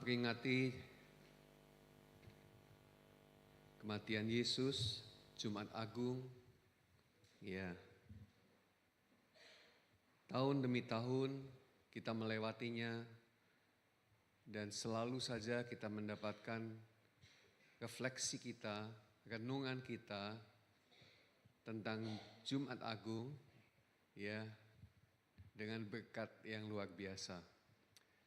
memperingati kematian Yesus, Jumat Agung, ya. Tahun demi tahun kita melewatinya dan selalu saja kita mendapatkan refleksi kita, renungan kita tentang Jumat Agung, ya, dengan berkat yang luar biasa.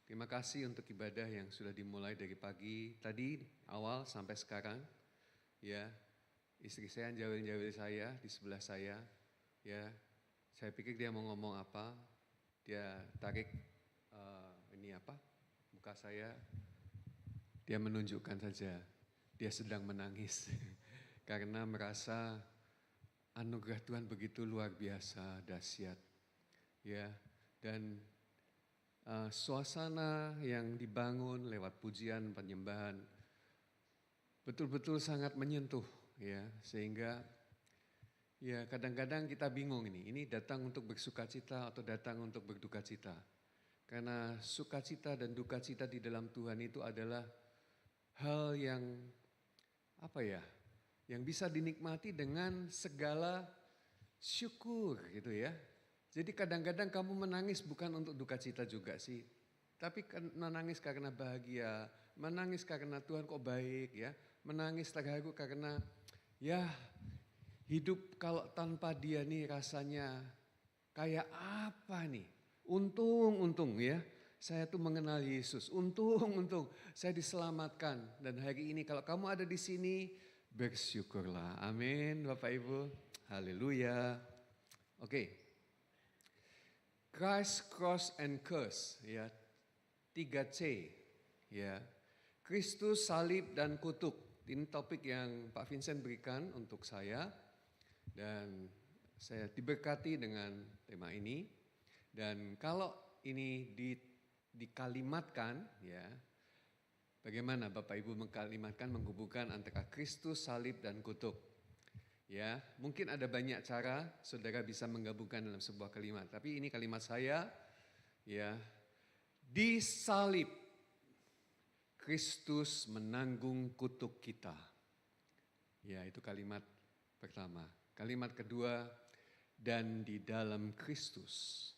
Terima kasih untuk ibadah yang sudah dimulai dari pagi tadi awal sampai sekarang. Ya, istri saya jawil-jawil saya di sebelah saya. Ya, saya pikir dia mau ngomong apa. Dia tarik muka saya. Dia menunjukkan saja dia sedang menangis karena merasa anugerah Tuhan begitu luar biasa, dahsyat. Ya, dan suasana yang dibangun lewat pujian penyembahan betul-betul sangat menyentuh, ya, sehingga ya kadang-kadang kita bingung ini datang untuk bersukacita atau datang untuk berduka cita. Karena sukacita dan duka cita di dalam Tuhan itu adalah hal yang yang bisa dinikmati dengan segala syukur gitu ya. Jadi kadang-kadang kamu menangis bukan untuk duka cita juga sih. Tapi menangis karena bahagia, menangis karena Tuhan kok baik ya. Menangis terharu karena ya hidup kalau tanpa dia nih rasanya kayak apa nih. Untung ya saya tuh mengenal Yesus. Untung saya diselamatkan. Dan hari ini kalau kamu ada di sini bersyukurlah. Amin Bapak Ibu. Haleluya. Oke. Christ, Cross, and Curse, ya, 3C, ya, Kristus, salib, dan kutuk. Ini topik yang Pak Vincent berikan untuk saya, dan saya diberkati dengan tema ini. Dan kalau ini dikalimatkan, ya, bagaimana Bapak Ibu mengkalimatkan, menghubungkan antara Kristus, salib, dan kutuk? Ya, mungkin ada banyak cara saudara bisa menggabungkan dalam sebuah kalimat. Tapi ini kalimat saya, ya, disalib Kristus menanggung kutuk kita. Ya, itu kalimat pertama. Kalimat kedua, dan di dalam Kristus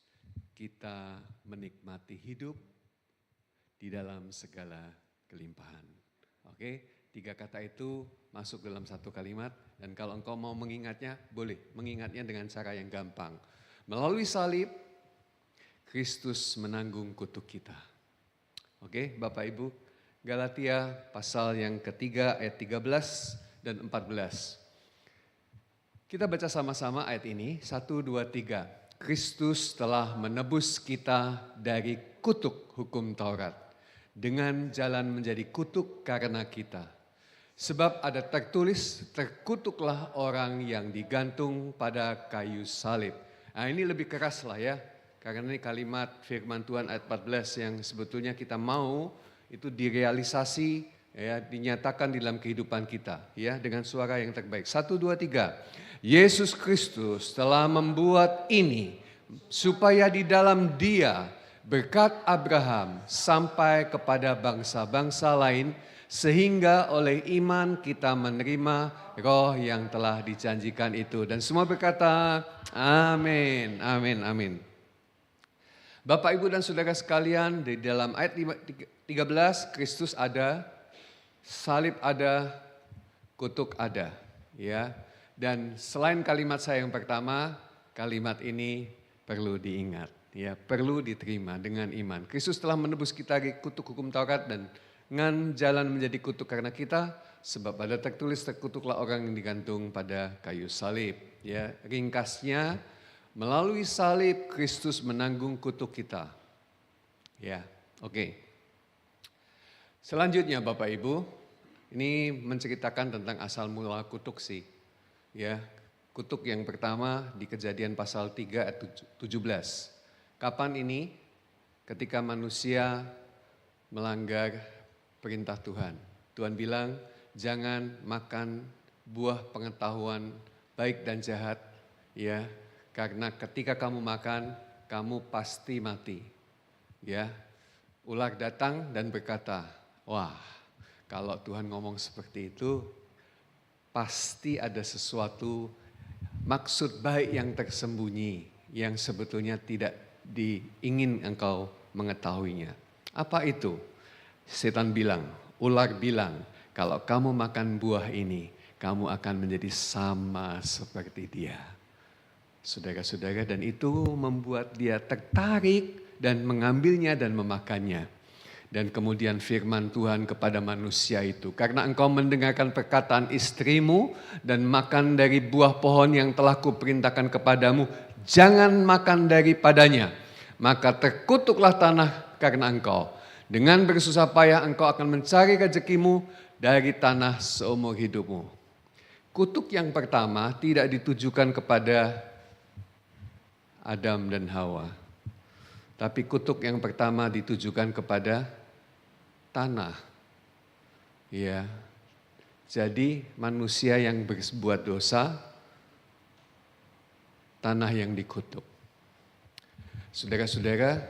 kita menikmati hidup di dalam segala kelimpahan. Oke? 3 kata itu masuk dalam satu kalimat, dan kalau engkau mau mengingatnya, boleh mengingatnya dengan cara yang gampang. Melalui salib, Kristus menanggung kutuk kita. Oke, Bapak Ibu, Galatia pasal yang ketiga ayat 13 dan 14. Kita baca sama-sama ayat ini, 1, 2, 3. Kristus telah menebus kita dari kutuk hukum Taurat, dengan jalan menjadi kutuk karena kita. Sebab ada tertulis, terkutuklah orang yang digantung pada kayu salib. Nah ini lebih keras lah ya, karena ini kalimat firman Tuhan ayat 14 yang sebetulnya kita mau itu direalisasi, ya, dinyatakan dalam kehidupan kita, ya, dengan suara yang terbaik. 1, 2, 3. Yesus Kristus telah membuat ini supaya di dalam Dia berkat Abraham sampai kepada bangsa-bangsa lain, sehingga oleh iman kita menerima roh yang telah dijanjikan itu. Dan semua berkata, amin, amin, amin. Bapak, Ibu, dan saudara sekalian, di dalam ayat 13, Kristus ada, salib ada, kutuk ada. Ya. Dan selain kalimat saya yang pertama, kalimat ini perlu diingat. Ya, perlu diterima dengan iman. Kristus telah menebus kita dari kutuk hukum Taurat dan dengan jalan menjadi kutuk karena kita, sebab ada tertulis terkutuklah orang yang digantung pada kayu salib. Ya, ringkasnya, melalui salib Kristus menanggung kutuk kita. Ya, oke. Selanjutnya Bapak Ibu, ini menceritakan tentang asal mula kutuk sih. Ya, kutuk yang pertama di Kejadian pasal 3 ayat 17. Kapan ini? Ketika manusia melanggar perintah Tuhan. Tuhan bilang, jangan makan buah pengetahuan baik dan jahat, ya, karena ketika kamu makan, kamu pasti mati. Ya, ular datang dan berkata, Wah, kalau Tuhan ngomong seperti itu, pasti ada sesuatu maksud baik yang tersembunyi, yang sebetulnya tidak diingin engkau mengetahuinya. Apa itu? Setan bilang, ular bilang, kalau kamu makan buah ini, kamu akan menjadi sama seperti dia. Saudara-saudara, dan itu membuat dia tertarik dan mengambilnya dan memakannya. Dan kemudian firman Tuhan kepada manusia itu, karena engkau mendengarkan perkataan istrimu dan makan dari buah pohon yang telah kuperintahkan kepadamu, jangan makan daripadanya. Maka terkutuklah tanah karena engkau. Dengan bersusah payah engkau akan mencari rezekimu dari tanah seumur hidupmu. Kutuk yang pertama tidak ditujukan kepada Adam dan Hawa. Tapi kutuk yang pertama ditujukan kepada tanah. Ya. Jadi manusia yang berbuat dosa, tanah yang dikutuk. Saudara-saudara,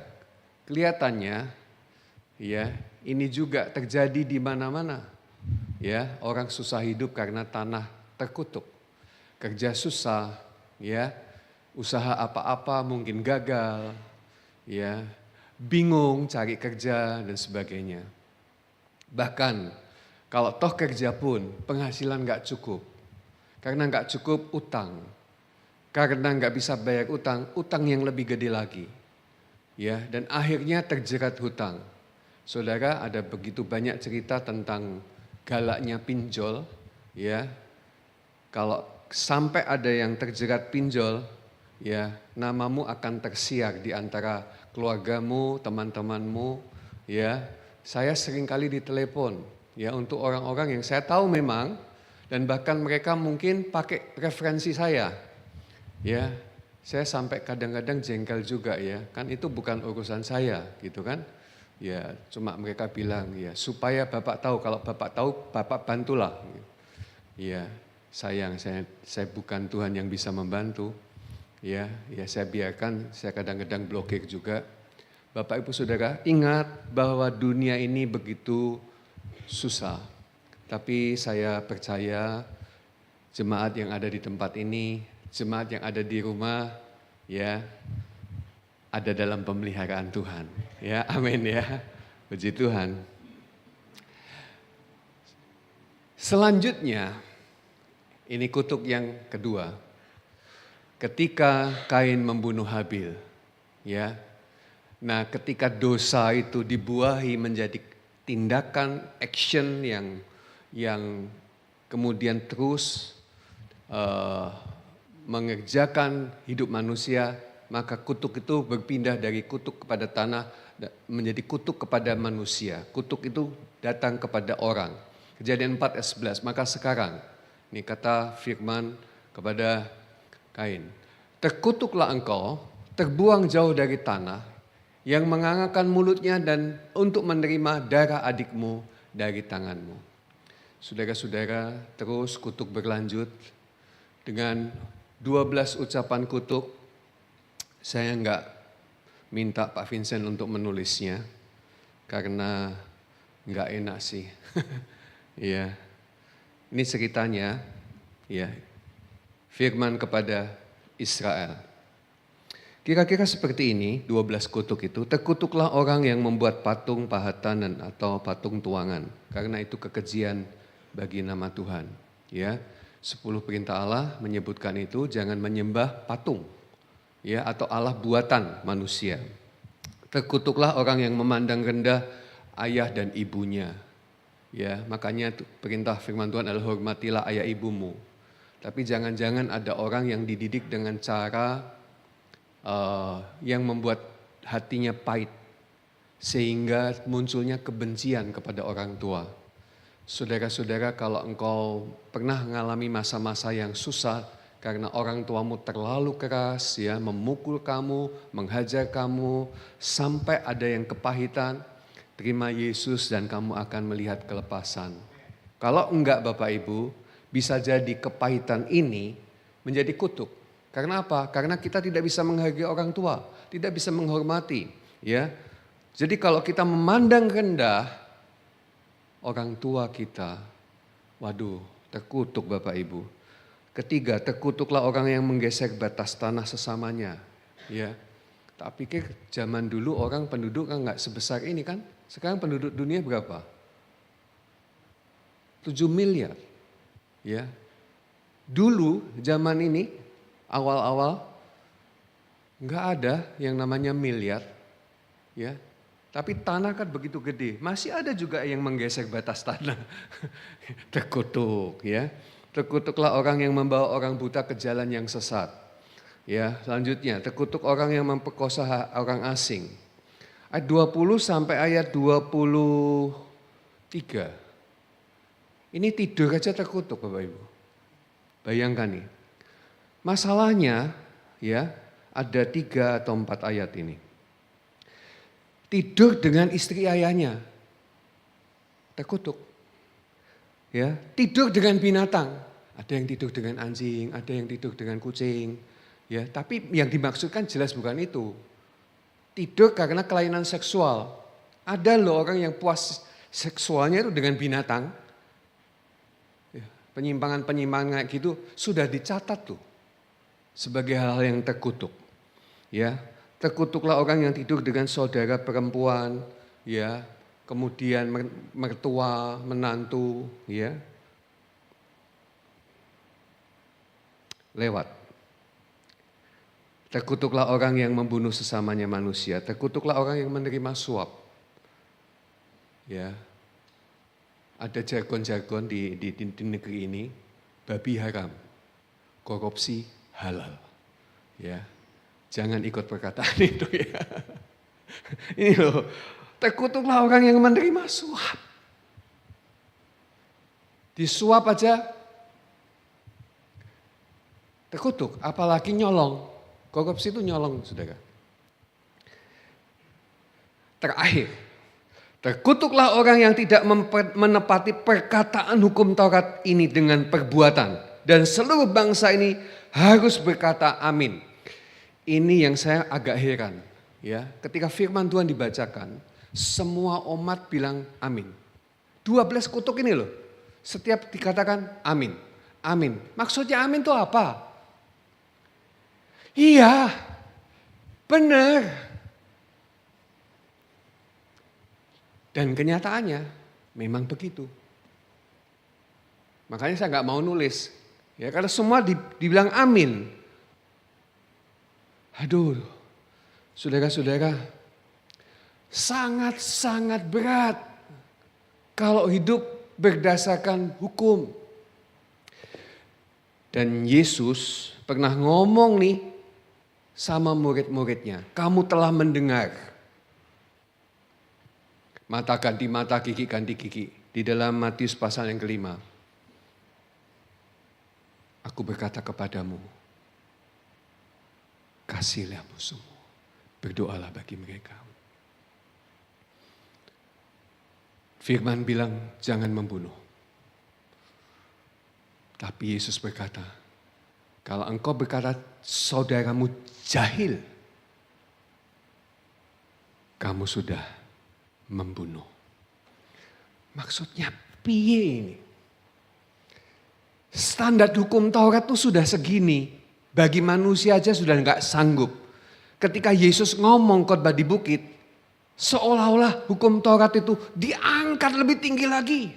kelihatannya ya, ini juga terjadi di mana-mana. Ya, orang susah hidup karena tanah terkutuk. Kerja susah, ya. Usaha apa-apa mungkin gagal, ya. Bingung cari kerja dan sebagainya. Bahkan kalau toh kerja pun penghasilan nggak cukup. Karena nggak cukup utang. Karena nggak bisa bayar utang, utang yang lebih gede lagi. Ya, dan akhirnya terjerat hutang. Saudara, ada begitu banyak cerita tentang galaknya pinjol, ya. Kalau sampai ada yang terjerat pinjol, ya, namamu akan tersiar di antara keluargamu, teman-temanmu, ya. Saya seringkali ditelepon, ya, untuk orang-orang yang saya tahu memang, dan bahkan mereka mungkin pakai referensi saya, ya. Saya sampai kadang-kadang jengkel juga, ya, kan itu bukan urusan saya, gitu kan. Ya, cuma mereka bilang, ya, supaya Bapak tahu, kalau Bapak tahu, Bapak bantulah. Ya, sayang, saya bukan Tuhan yang bisa membantu. Ya, saya biarkan, saya kadang-kadang blokir juga. Bapak Ibu Saudara, ingat bahwa dunia ini begitu susah. Tapi saya percaya jemaat yang ada di tempat ini, jemaat yang ada di rumah, ya, ada dalam pemeliharaan Tuhan. Ya, amin ya. Puji Tuhan. Selanjutnya, ini kutuk yang kedua. Ketika Kain membunuh Habil, ya. Nah, ketika dosa itu dibuahi menjadi tindakan action yang kemudian terus mengerjakan hidup manusia, maka kutuk itu berpindah dari kutuk kepada tanah menjadi kutuk kepada manusia. Kutuk itu datang kepada orang. Kejadian 4 ayat 11, maka sekarang, ini kata firman kepada Kain, terkutuklah engkau, terbuang jauh dari tanah, yang mengangakkan mulutnya dan untuk menerima darah adikmu dari tanganmu. Saudara-saudara, terus kutuk berlanjut dengan 12 ucapan kutuk. Saya enggak minta Pak Vincent untuk menulisnya karena enggak enak sih. Ya. Ini ceritanya, ya. Firman kepada Israel. Kira-kira seperti ini, 12 kutuk itu, terkutuklah orang yang membuat patung pahatan atau patung tuangan, karena itu kekejian bagi nama Tuhan. Ya, 10 perintah Allah menyebutkan itu, jangan menyembah patung, ya, atau Allah buatan manusia. Terkutuklah orang yang memandang rendah ayah dan ibunya. Ya, makanya perintah firman Tuhan adalah hormatilah ayah ibumu. Tapi jangan-jangan ada orang yang dididik dengan cara yang membuat hatinya pahit sehingga munculnya kebencian kepada orang tua. Saudara-saudara, kalau engkau pernah mengalami masa-masa yang susah karena orang tuamu terlalu keras, ya, memukul kamu, menghajar kamu, sampai ada yang kepahitan, terima Yesus dan kamu akan melihat kelepasan. Kalau enggak Bapak Ibu, bisa jadi kepahitan ini menjadi kutuk. Karena apa? Karena kita tidak bisa menghargai orang tua, tidak bisa menghormati, ya. Jadi kalau kita memandang rendah orang tua kita. Waduh, terkutuk Bapak Ibu. Ketiga, terkutuklah orang yang menggeser batas tanah sesamanya. Ya, tak pikir zaman dulu orang penduduk kan nggak sebesar ini kan. Sekarang penduduk dunia berapa? 7 miliar. Ya. Dulu zaman ini awal-awal nggak ada yang namanya miliar. Ya. Tapi tanah kan begitu gede. Masih ada juga yang menggeser batas tanah. Terkutuk ya. Terkutuklah orang yang membawa orang buta ke jalan yang sesat. Ya, selanjutnya terkutuk orang yang memperkosa orang asing. Ayat 20 sampai ayat 23. Ini tidur aja terkutuk Bapak Ibu. Bayangkan nih. Masalahnya ya ada 3 atau 4 ayat ini. Tidur dengan istri ayahnya. Terkutuk. Ya, tidur dengan binatang. Ada yang tidur dengan anjing, ada yang tidur dengan kucing. Ya, tapi yang dimaksudkan jelas bukan itu. Tidur karena kelainan seksual. Ada loh orang yang puas seksualnya itu dengan binatang. Ya, penyimpangan-penyimpangan kayak gitu sudah dicatat tuh sebagai hal-hal yang terkutuk. Ya, terkutuklah orang yang tidur dengan saudara perempuan, ya, kemudian mertua, menantu, ya. Lewat. Terkutuklah orang yang membunuh sesamanya manusia, terkutuklah orang yang menerima suap. Ya. Ada jargon-jargon di negeri ini, babi haram, korupsi halal. Ya. Jangan ikut perkataan itu ya. Ini loh, terkutuklah orang yang menerima suap. Disuap aja terkutuk, apalagi nyolong. Korupsi itu nyolong, saudara. Terakhir, terkutuklah orang yang tidak menepati perkataan hukum Taurat ini dengan perbuatan. Dan seluruh bangsa ini harus berkata amin. Ini yang saya agak heran. Ya, ketika firman Tuhan dibacakan, semua umat bilang amin. 12 kutuk ini loh, setiap dikatakan amin. Amin. Maksudnya amin itu apa? Iya, benar. Dan kenyataannya memang begitu. Makanya saya nggak mau nulis. Ya, karena semua dibilang amin. Aduh, saudara-saudara, sangat-sangat berat kalau hidup berdasarkan hukum. Dan Yesus pernah ngomong nih sama murid-muridnya, kamu telah mendengar. Mata ganti mata, gigi ganti gigi. Di dalam Matius pasal yang ke-5. Aku berkata kepadamu, kasihlah musuhmu, berdoalah bagi mereka. Firman bilang jangan membunuh. Tapi Yesus berkata, kalau engkau berkata saudaramu jahil, kamu sudah membunuh. Maksudnya piye ini? Standar hukum Taurat itu sudah segini. Bagi manusia aja sudah enggak sanggup. Ketika Yesus ngomong khotbah di bukit, seolah-olah hukum Taurat itu diangkat lebih tinggi lagi.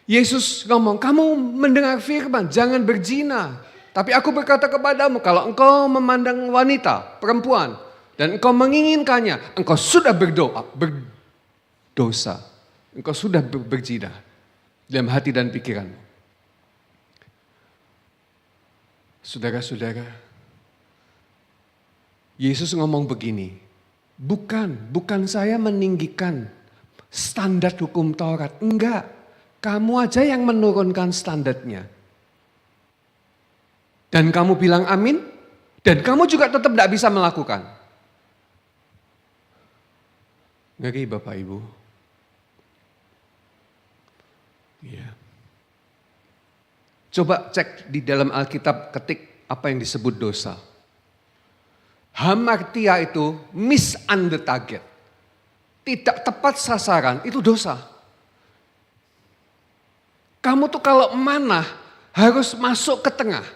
Yesus ngomong, kamu mendengar firman, jangan berzina. Tapi aku berkata kepadamu, kalau engkau memandang wanita, perempuan, dan engkau menginginkannya, engkau sudah berdosa. Engkau sudah berzina dalam hati dan pikiranmu. Saudara-saudara, Yesus ngomong begini, bukan saya meninggikan standar hukum Taurat, enggak. Kamu aja yang menurunkan standarnya. Dan kamu bilang amin, dan kamu juga tetap tidak bisa melakukan. Ngeri Bapak Ibu. Ya. Coba cek di dalam Alkitab, ketik apa yang disebut dosa. Hamartia itu miss on the target. tidak tepat sasaran, itu dosa. Kamu tuh kalau manah harus masuk ke tengah.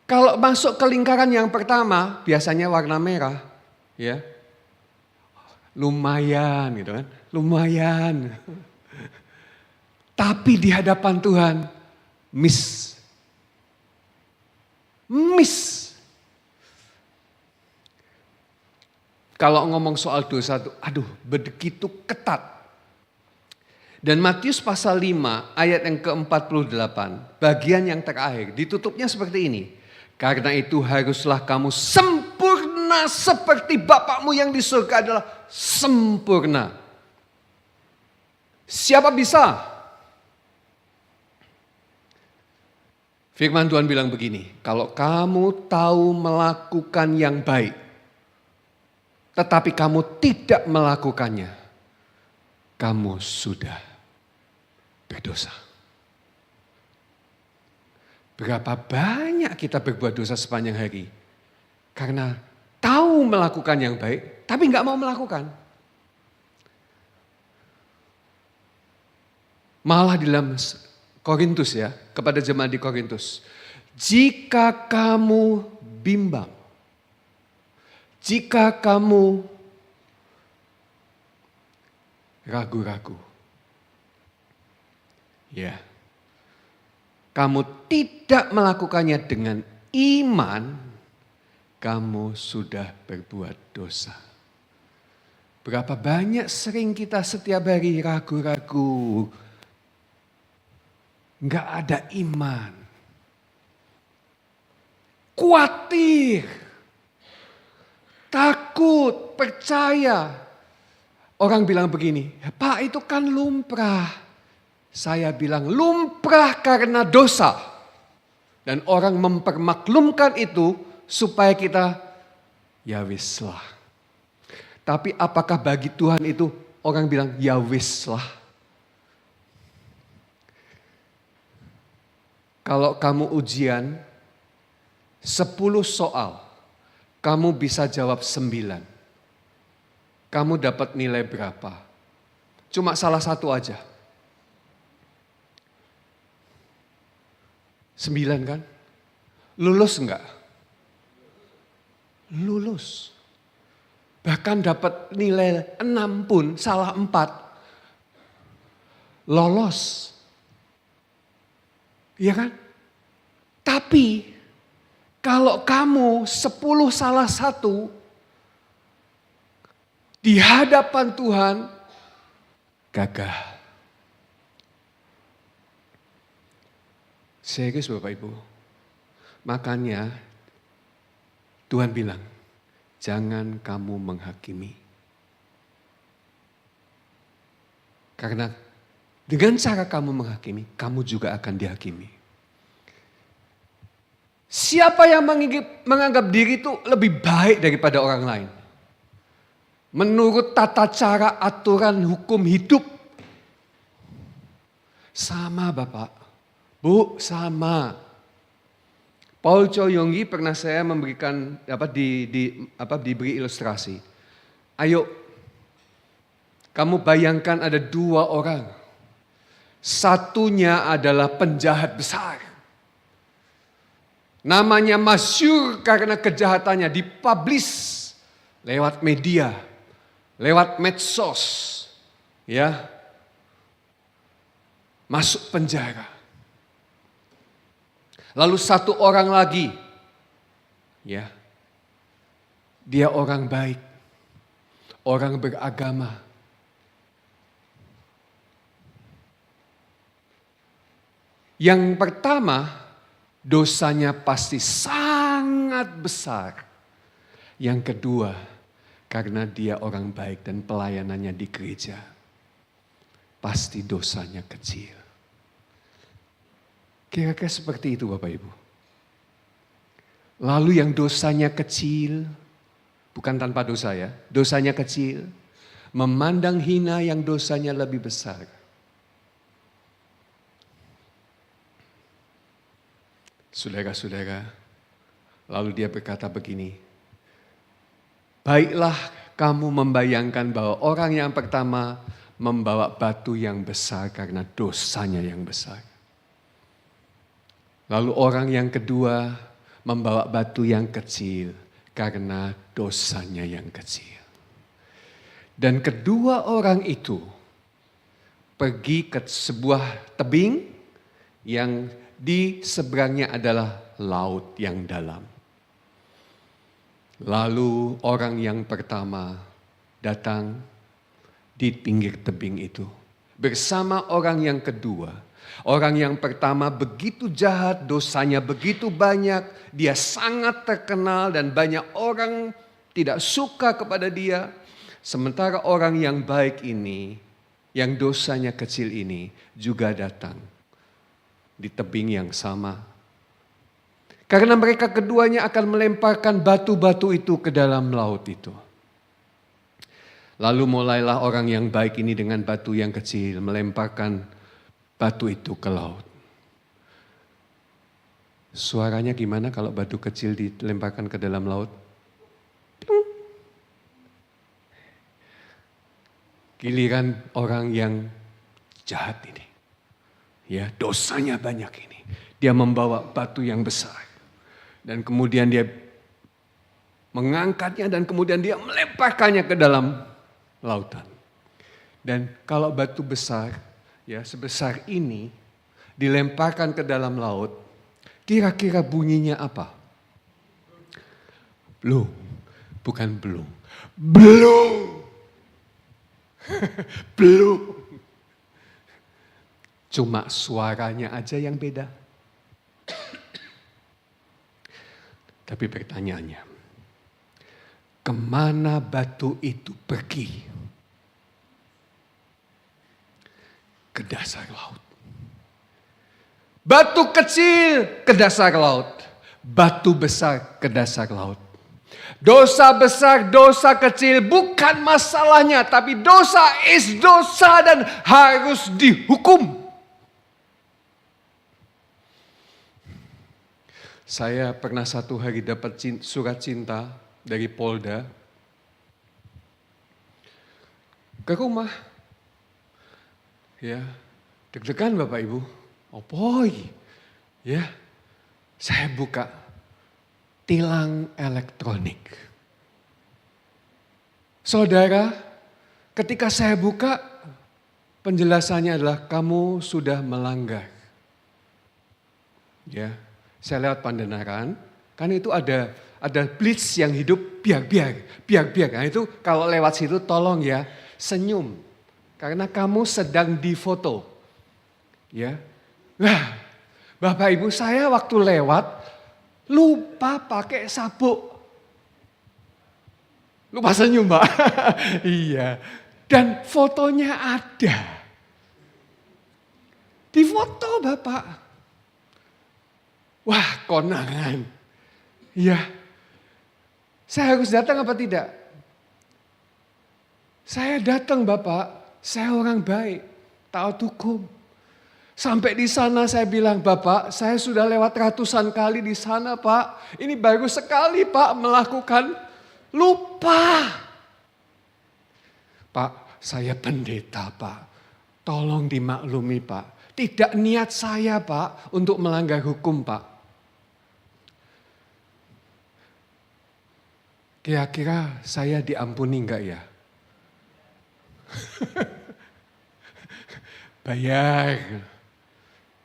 Kalau masuk ke lingkaran yang pertama, biasanya warna merah, ya. Lumayan gitu kan, lumayan. Tapi di hadapan Tuhan, miss. Kalau ngomong soal dosa tuh, aduh begitu ketat. Dan Matius pasal 5 ayat yang ke-48, bagian yang terakhir, ditutupnya seperti ini. Karena itu haruslah kamu sempurna seperti Bapakmu yang di surga adalah sempurna. Siapa bisa? Firman Tuhan bilang begini, kalau kamu tahu melakukan yang baik, tetapi kamu tidak melakukannya, kamu sudah berdosa. Berapa banyak kita berbuat dosa sepanjang hari? Karena tahu melakukan yang baik, tapi nggak mau melakukan. Malah di dalam Korintus ya, kepada jemaat di Korintus. Jika kamu bimbang, jika kamu ragu-ragu, ya, kamu tidak melakukannya dengan iman, kamu sudah berbuat dosa. Berapa banyak sering kita setiap hari ragu-ragu, nggak ada iman, khawatir, takut, percaya. Orang bilang begini, Pak itu kan lumrah. Saya bilang lumrah karena dosa. Dan orang mempermaklumkan itu supaya kita ya wis lah. Tapi apakah bagi Tuhan itu orang bilang ya wis lah. Kalau kamu ujian 10 soal, kamu bisa jawab 9. Kamu dapat nilai berapa? Cuma salah satu aja. 9 kan? Lulus enggak? Lulus. Bahkan dapat nilai 6 pun salah 4. Lolos. Iya kan? Tapi kalau kamu 10 salah 1 di hadapan Tuhan gagal. Serius Bapak Ibu. Makanya Tuhan bilang, jangan kamu menghakimi. Karena dengan cara kamu menghakimi, kamu juga akan dihakimi. Siapa yang menganggap diri itu lebih baik daripada orang lain? Menurut tata cara aturan hukum hidup. Sama Bapak, Bu, sama. Paul Chow Yong Gi pernah saya memberikan diberi ilustrasi. Ayo, kamu bayangkan ada 2 orang. Satunya adalah penjahat besar. Namanya masyhur karena kejahatannya dipublish lewat media, lewat medsos, ya, masuk penjara. Lalu satu orang lagi, ya, dia orang baik, orang beragama. Yang pertama, dosanya pasti sangat besar. Yang kedua, karena dia orang baik dan pelayanannya di gereja, pasti dosanya kecil. Kira-kira seperti itu Bapak Ibu. Lalu yang dosanya kecil, bukan tanpa dosa ya, dosanya kecil, memandang hina yang dosanya lebih besar. Saudara-saudara, lalu dia berkata begini, baiklah kamu membayangkan bahwa orang yang pertama membawa batu yang besar karena dosanya yang besar. Lalu orang yang kedua membawa batu yang kecil karena dosanya yang kecil. Dan kedua orang itu pergi ke sebuah tebing yang di seberangnya adalah laut yang dalam. Lalu orang yang pertama datang di pinggir tebing itu bersama orang yang kedua. Orang yang pertama begitu jahat, dosanya begitu banyak, dia sangat terkenal dan banyak orang tidak suka kepada dia. Sementara orang yang baik ini, yang dosanya kecil ini juga datang di tebing yang sama. Karena mereka keduanya akan melemparkan batu-batu itu ke dalam laut itu. Lalu mulailah orang yang baik ini dengan batu yang kecil melemparkan batu itu ke laut. Suaranya gimana kalau batu kecil dilemparkan ke dalam laut? Giliran orang yang jahat ini. Ya, dosanya banyak ini. Dia membawa batu yang besar. Dan kemudian dia mengangkatnya dan kemudian dia melemparkannya ke dalam lautan. Dan kalau batu besar, ya sebesar ini, dilemparkan ke dalam laut, kira-kira bunyinya apa? Belum, bukan belum. Belum. Belum. Cuma suaranya aja yang beda. Tapi pertanyaannya, kemana batu itu pergi? Ke dasar laut. Batu kecil ke dasar laut. Batu besar ke dasar laut. Dosa besar, dosa kecil bukan masalahnya. Tapi dosa is dosa dan harus dihukum. Saya pernah satu hari dapat surat cinta dari Polda ke rumah. Ya, deg-degan Bapak Ibu. Oh boy, ya, saya buka tilang elektronik. Saudara, ketika saya buka, penjelasannya adalah kamu sudah melanggar. Ya, saya lewat Pandenaran, kan itu ada blitz yang hidup biar. Nah itu kalau lewat situ tolong ya senyum, karena kamu sedang difoto. Ya, nah Bapak Ibu saya waktu lewat lupa pakai sabuk. Lupa senyum Mbak. Iya, dan fotonya ada. Di foto Bapak. Wah, konangan. Iya. Saya harus datang apa tidak? Saya datang Bapak, saya orang baik, taat hukum. Sampai di sana saya bilang, Bapak, saya sudah lewat ratusan kali di sana Pak. Ini baru sekali Pak melakukan, lupa. Pak, saya pendeta Pak, tolong dimaklumi Pak. Tidak niat saya Pak untuk melanggar hukum Pak. Kira-kira saya diampuni enggak ya?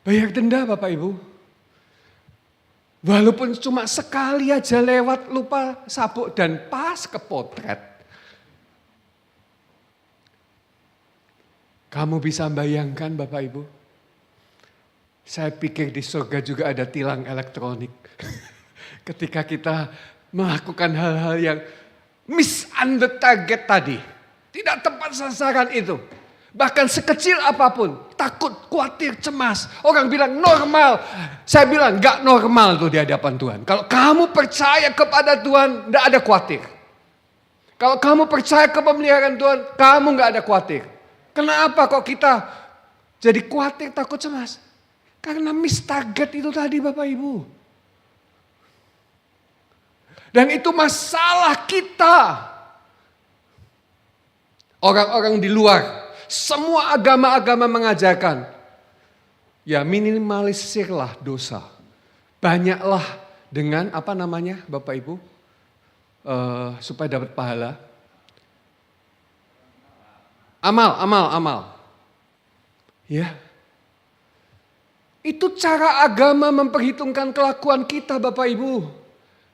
Bayar denda Bapak Ibu. Walaupun cuma sekali aja lewat lupa sabuk dan pas ke potret. Kamu bisa bayangkan Bapak Ibu? Saya pikir di surga juga ada tilang elektronik. Ketika kita melakukan hal-hal yang miss on the target tadi. Tidak tepat sasaran itu. Bahkan sekecil apapun. Takut, khawatir, cemas. Orang bilang normal. Saya bilang gak normal tuh di hadapan Tuhan. Kalau kamu percaya kepada Tuhan, gak ada khawatir. Kalau kamu percaya ke pemeliharaan Tuhan, kamu gak ada khawatir. Kenapa kok kita jadi khawatir, takut, cemas? Karena miss target itu tadi Bapak Ibu. Dan itu masalah kita. Orang-orang di luar, semua agama-agama mengajarkan, ya minimalisirlah dosa. Banyaklah dengan Bapak Ibu, supaya dapat pahala. Amal. Ya. Itu cara agama memperhitungkan kelakuan kita Bapak Ibu.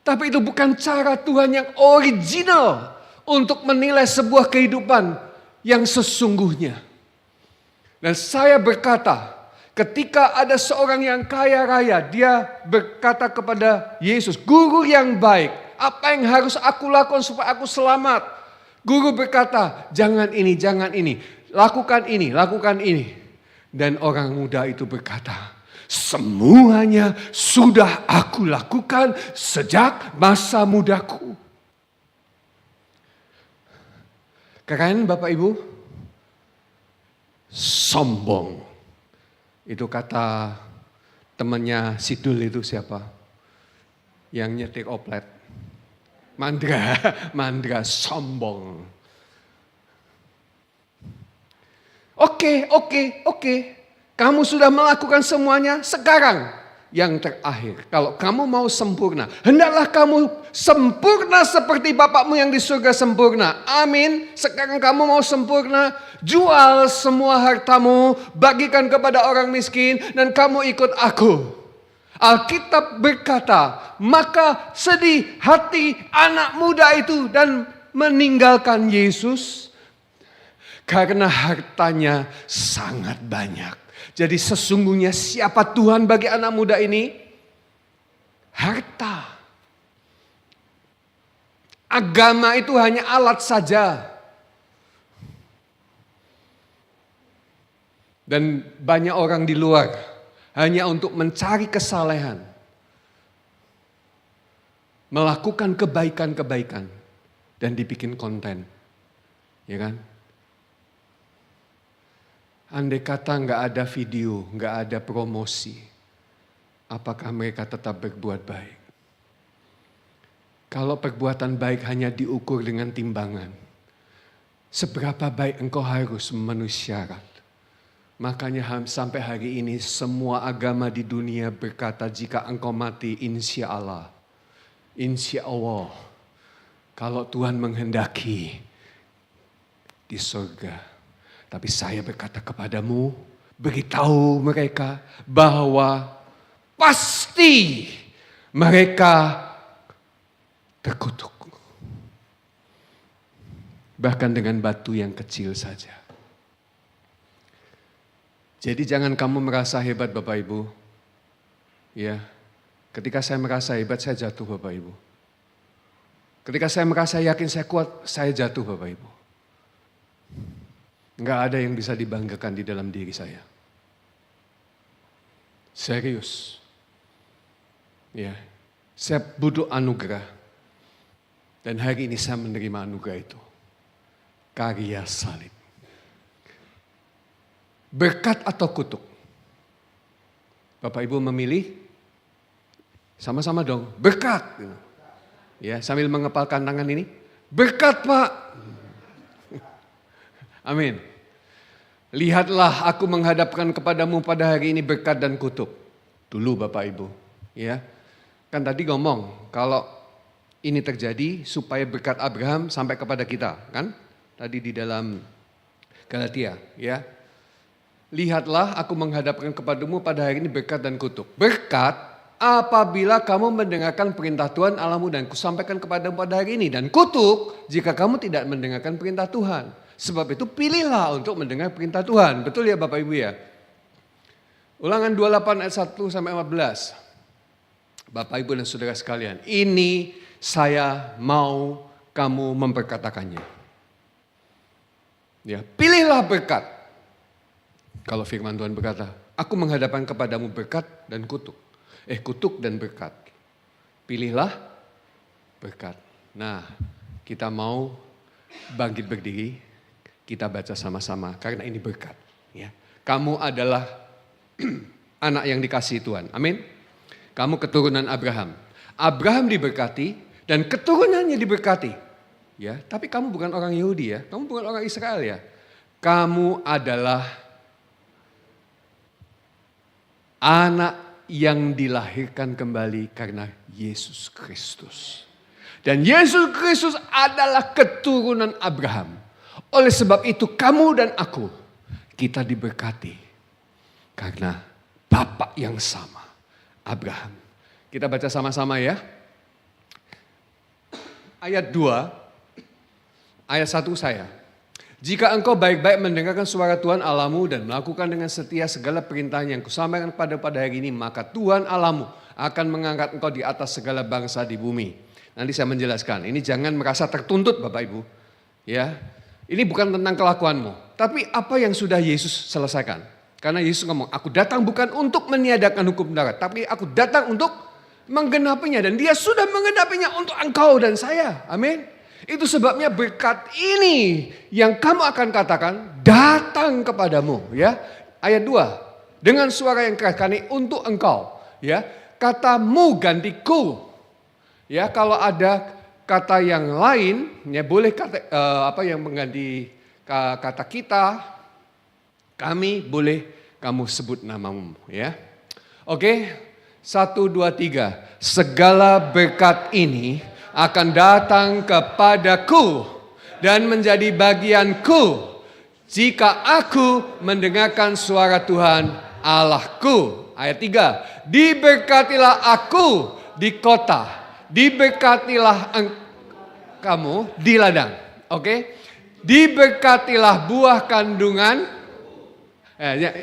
Tapi itu bukan cara Tuhan yang original untuk menilai sebuah kehidupan yang sesungguhnya. Dan saya berkata, ketika ada seorang yang kaya raya, dia berkata kepada Yesus, "Guru yang baik, apa yang harus aku lakukan supaya aku selamat?" Guru berkata, jangan ini, lakukan ini. Dan orang muda itu berkata, "Semuanya sudah aku lakukan sejak masa mudaku." Keren Bapak Ibu? Sombong. Itu kata temannya Sidul itu siapa? Yang nyetir oplet. Mandra, sombong. Oke. Kamu sudah melakukan semuanya, sekarang yang terakhir. Kalau kamu mau sempurna, hendaklah kamu sempurna seperti Bapakmu yang di surga sempurna. Amin. Sekarang kamu mau sempurna, jual semua hartamu, bagikan kepada orang miskin, dan kamu ikut aku. Alkitab berkata, maka sedih hati anak muda itu dan meninggalkan Yesus karena hartanya sangat banyak. Jadi sesungguhnya siapa Tuhan bagi anak muda ini? Harta. Agama itu hanya alat saja. Dan banyak orang di luar hanya untuk mencari kesalehan. Melakukan kebaikan-kebaikan dan dibikin konten. Ya kan? Andai kata nggak ada video, nggak ada promosi, apakah mereka tetap berbuat baik? Kalau perbuatan baik hanya diukur dengan timbangan, seberapa baik engkau harus memenuhi syarat? Makanya sampai hari ini semua agama di dunia berkata jika engkau mati insya Allah, kalau Tuhan menghendaki di surga. Tapi saya berkata kepadamu, beritahu mereka bahwa pasti mereka terkutuk. Bahkan dengan batu yang kecil saja. Jadi jangan kamu merasa hebat Bapak Ibu. Ya, ketika saya merasa hebat saya jatuh Bapak Ibu. Ketika saya merasa yakin saya kuat, saya jatuh Bapak Ibu. Enggak ada yang bisa dibanggakan di dalam diri saya. Serius. Ya, saya butuh anugerah. Dan hari ini saya menerima anugerah itu. Karya salib. Berkat atau kutuk? Bapak Ibu memilih? Sama-sama dong, berkat. Ya, sambil mengepalkan tangan ini. Berkat Pak. Amin. Lihatlah aku menghadapkan kepadamu pada hari ini berkat dan kutuk. Dulu Bapak Ibu. Ya, kan tadi ngomong kalau ini terjadi supaya berkat Abraham sampai kepada kita. Kan? Tadi di dalam Galatia. Ya. Lihatlah aku menghadapkan kepadamu pada hari ini berkat dan kutuk. Berkat apabila kamu mendengarkan perintah Tuhan Allahmu dan kusampaikan kepadamu pada hari ini. Dan kutuk jika kamu tidak mendengarkan perintah Tuhan. Sebab itu pilihlah untuk mendengar perintah Tuhan. Betul ya Bapak Ibu ya? Ulangan 28 ayat 1 sampai 14. Bapak Ibu dan saudara sekalian, ini saya mau kamu memperkatakannya. Ya, pilihlah berkat. Kalau firman Tuhan berkata, aku menghadapkan kepadamu berkat dan kutuk. Kutuk dan berkat. Pilihlah berkat. Nah, kita mau bangkit berdiri. Kita baca sama-sama karena ini berkat. Ya. Kamu adalah anak yang dikasihi Tuhan. Amin. Kamu keturunan Abraham. Abraham diberkati dan keturunannya diberkati. ya, tapi kamu bukan orang Yahudi ya, kamu bukan orang Israel ya. Kamu adalah anak yang dilahirkan kembali karena Yesus Kristus. Dan Yesus Kristus adalah keturunan Abraham. Oleh sebab itu kamu dan aku, kita diberkati karena Bapa yang sama, Abraham. Kita baca sama-sama ya. Ayat 2, ayat 1 saya. Jika engkau baik-baik mendengarkan suara Tuhan Allahmu dan melakukan dengan setia segala perintah yang kusampaikan pada hari ini, maka Tuhan Allahmu akan mengangkat engkau di atas segala bangsa di bumi. Nanti saya menjelaskan. Ini jangan merasa tertuntut Bapak Ibu. Ya, ini bukan tentang kelakuanmu, tapi apa yang sudah Yesus selesaikan. Karena Yesus ngomong, aku datang bukan untuk meniadakan hukum Taurat, tapi aku datang untuk menggenapinya. Dan dia sudah menggenapinya untuk engkau dan saya. Amin. Itu sebabnya berkat ini yang kamu akan katakan datang kepadamu. Ya, ayat 2. Dengan suara yang keras, karena untuk engkau. Ya, katamu gantiku. Ya, kalau ada kata yang lain, ya boleh kata yang mengganti kata kita, kami, boleh kamu sebut namamu, ya. Oke, 1, 2, 3. Segala berkat ini akan datang kepadaku dan menjadi bagianku jika aku mendengarkan suara Tuhan Allahku. Ayat 3. Diberkatilah aku di kota, diberkatilah kamu di ladang. Oke? Diberkatilah buah kandungan.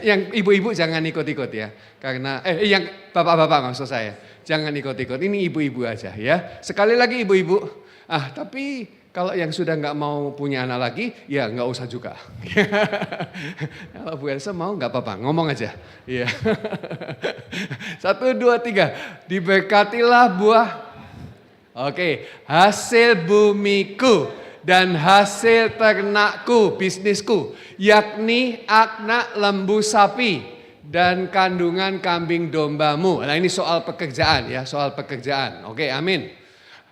Yang ibu-ibu jangan ikut-ikut ya. Karena yang bapak-bapak maksud saya. Jangan ikut-ikut. Ini ibu-ibu aja ya. Sekali lagi ibu-ibu. Tapi kalau yang sudah nggak mau punya anak lagi, ya nggak usah juga. Kalau Bu Elsa mau nggak apa-apa, ngomong aja. Ya. 1, 2, 3. Diberkatilah buah. Oke, hasil bumiku dan hasil ternakku, bisnisku, yakni anak lembu sapi dan kandungan kambing dombamu. Nah ini soal pekerjaan ya, soal pekerjaan. Oke, amin.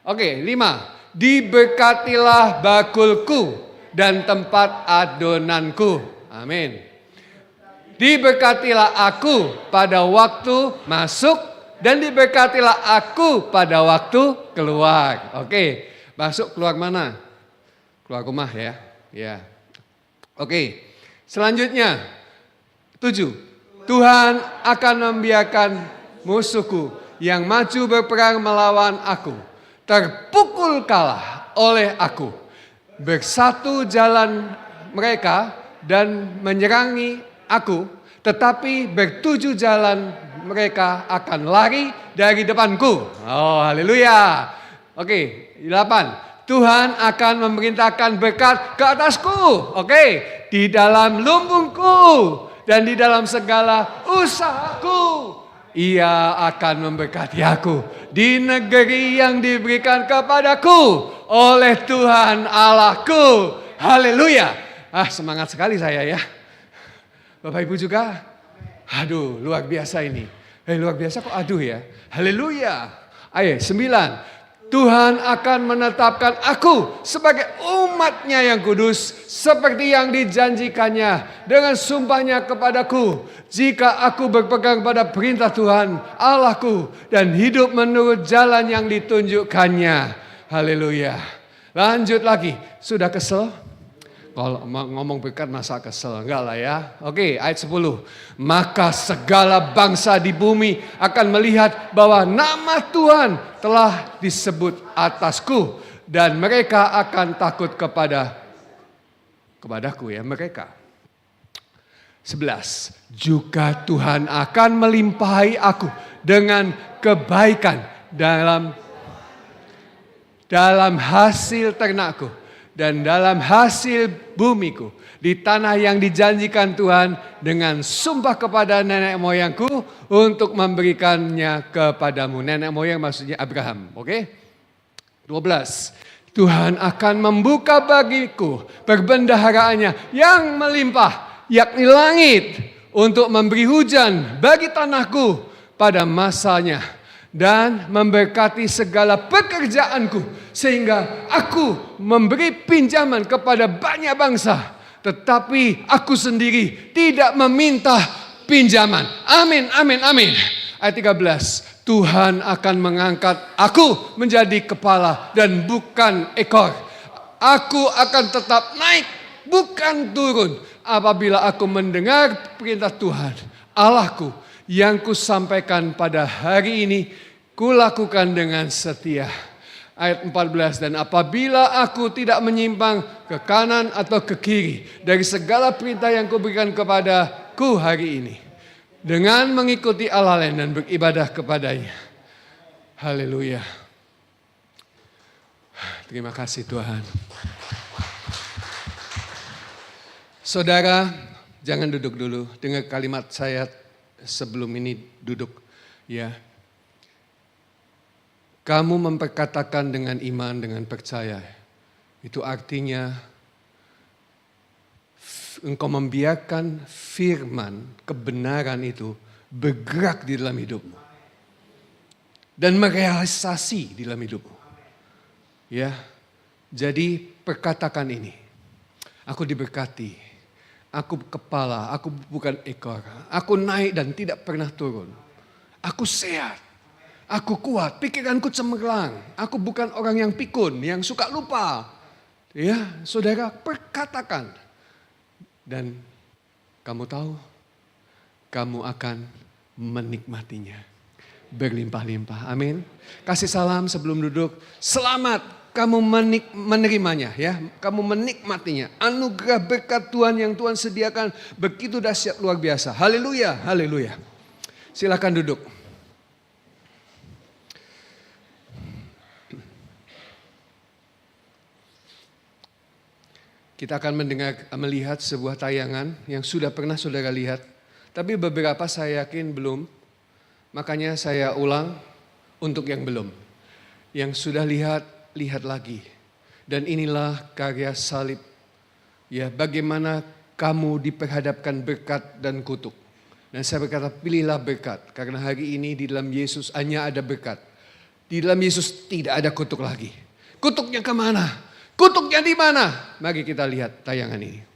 Oke, 5. Diberkatilah bakulku dan tempat adonanku. Amin. Diberkatilah aku pada waktu masuk dan diberkatilah aku pada waktu keluar. Oke, masuk keluar mana? Keluar rumah ya. Ya. Oke. Selanjutnya 7. Tuhan akan membiarkan musuhku yang maju berperang melawan aku terpukul kalah oleh aku. Bersatu jalan mereka dan menyerangi aku, tetapi bertujuh jalan mereka akan lari dari depanku. Oh, haleluya. Oke, 8. Tuhan akan memerintahkan berkat ke atasku. Oke, di dalam lumbungku dan di dalam segala usahaku. Ia akan memberkati aku di negeri yang diberikan kepadaku oleh Tuhan Allahku. Haleluya. Semangat sekali saya ya. Bapak Ibu juga? Aduh, luar biasa ini. Luar biasa kok aduh ya. Haleluya. Ayo, 9. Tuhan akan menetapkan aku sebagai umat-Nya yang kudus seperti yang dijanjikannya dengan sumpahnya kepadaku. Jika aku berpegang pada perintah Tuhan Allahku dan hidup menurut jalan yang ditunjukkannya. Haleluya. Lanjut lagi. Sudah kesel? Kalau ngomong berkat masa kesel? Enggak lah ya. Oke, ayat 10. Maka segala bangsa di bumi akan melihat bahwa nama Tuhan telah disebut atasku. Dan mereka akan takut kepadaku ya mereka. 11. Juga Tuhan akan melimpahi aku dengan kebaikan dalam hasil ternakku. Dan dalam hasil bumiku di tanah yang dijanjikan Tuhan dengan sumpah kepada nenek moyangku untuk memberikannya kepadamu. Nenek moyang maksudnya Abraham. Oke? 12. Tuhan akan membuka bagiku perbendaharaannya yang melimpah, yakni langit, untuk memberi hujan bagi tanahku pada masanya dan memberkati segala pekerjaanku Sehingga aku memberi pinjaman kepada banyak bangsa, tetapi aku sendiri tidak meminta pinjaman. Amin, amin, amin. Ayat 13, Tuhan akan mengangkat aku menjadi kepala dan bukan ekor. Aku akan tetap naik, bukan turun. Apabila aku mendengar perintah Tuhan, Allahku, yang kusampaikan pada hari ini, kulakukan dengan setia. Ayat 14, dan apabila aku tidak menyimpang ke kanan atau ke kiri dari segala perintah yang kuberikan kepadaku hari ini, dengan mengikuti Allah lain dan beribadah kepadanya. Haleluya. Terima kasih Tuhan. Saudara, jangan duduk dulu. Dengar kalimat saya sebelum ini duduk. Ya. Kamu memperkatakan dengan iman, dengan percaya. Itu artinya engkau membiarkan firman, kebenaran itu bergerak di dalam hidupmu. Dan merealisasi di dalam hidupmu. Ya, jadi perkatakan ini. Aku diberkati, aku kepala, aku bukan ekor. Aku naik dan tidak pernah turun. Aku sehat, aku kuat, pikiranku cemerlang. Aku bukan orang yang pikun, yang suka lupa. Ya, saudara, perkatakan. Dan kamu tahu, kamu akan menikmatinya. Berlimpah-limpah, amin. Kasih salam sebelum duduk. Selamat kamu menerimanya ya. Kamu menikmatinya. Anugerah berkat Tuhan yang Tuhan sediakan begitu dahsyat luar biasa. Haleluya, haleluya. Silakan duduk. Kita akan melihat sebuah tayangan yang sudah pernah saudara lihat. Tapi beberapa saya yakin belum. Makanya saya ulang untuk yang belum. Yang sudah lihat, lihat lagi. Dan inilah karya salib. Ya, bagaimana kamu diperhadapkan berkat dan kutuk. Dan saya berkata, pilihlah berkat. Karena hari ini di dalam Yesus hanya ada berkat. Di dalam Yesus tidak ada kutuk lagi. Kutuknya kemana? Kutuknya di mana? Mari kita lihat tayangan ini.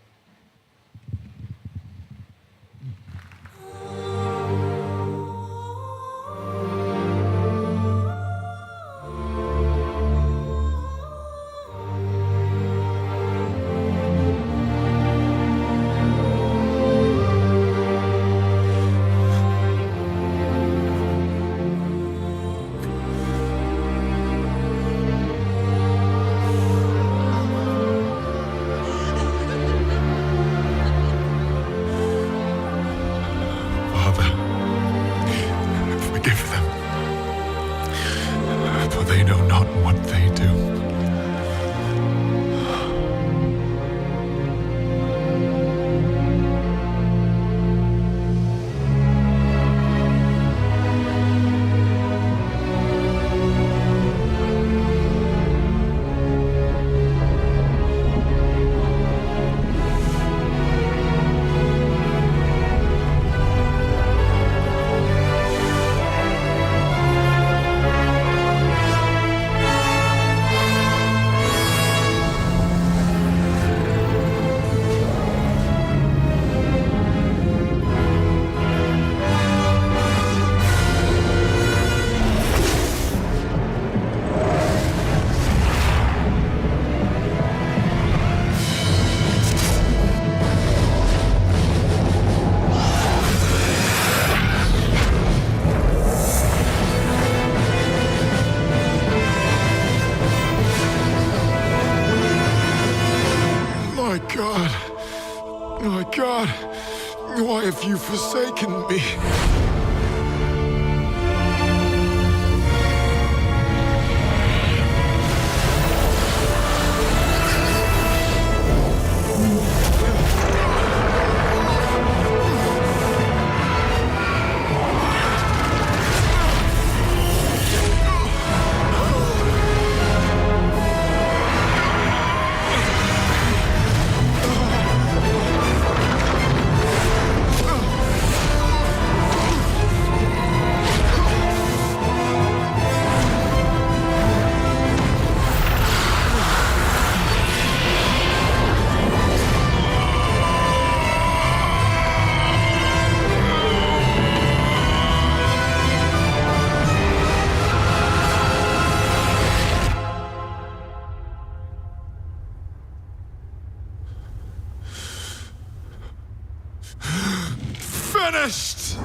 God, why have you forsaken me? Finished!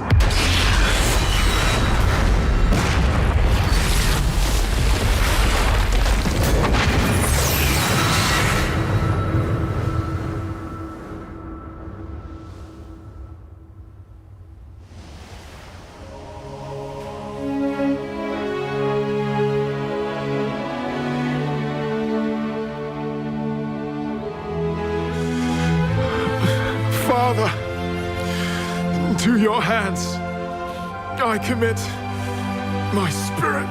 Father, into your hands I commit my spirit.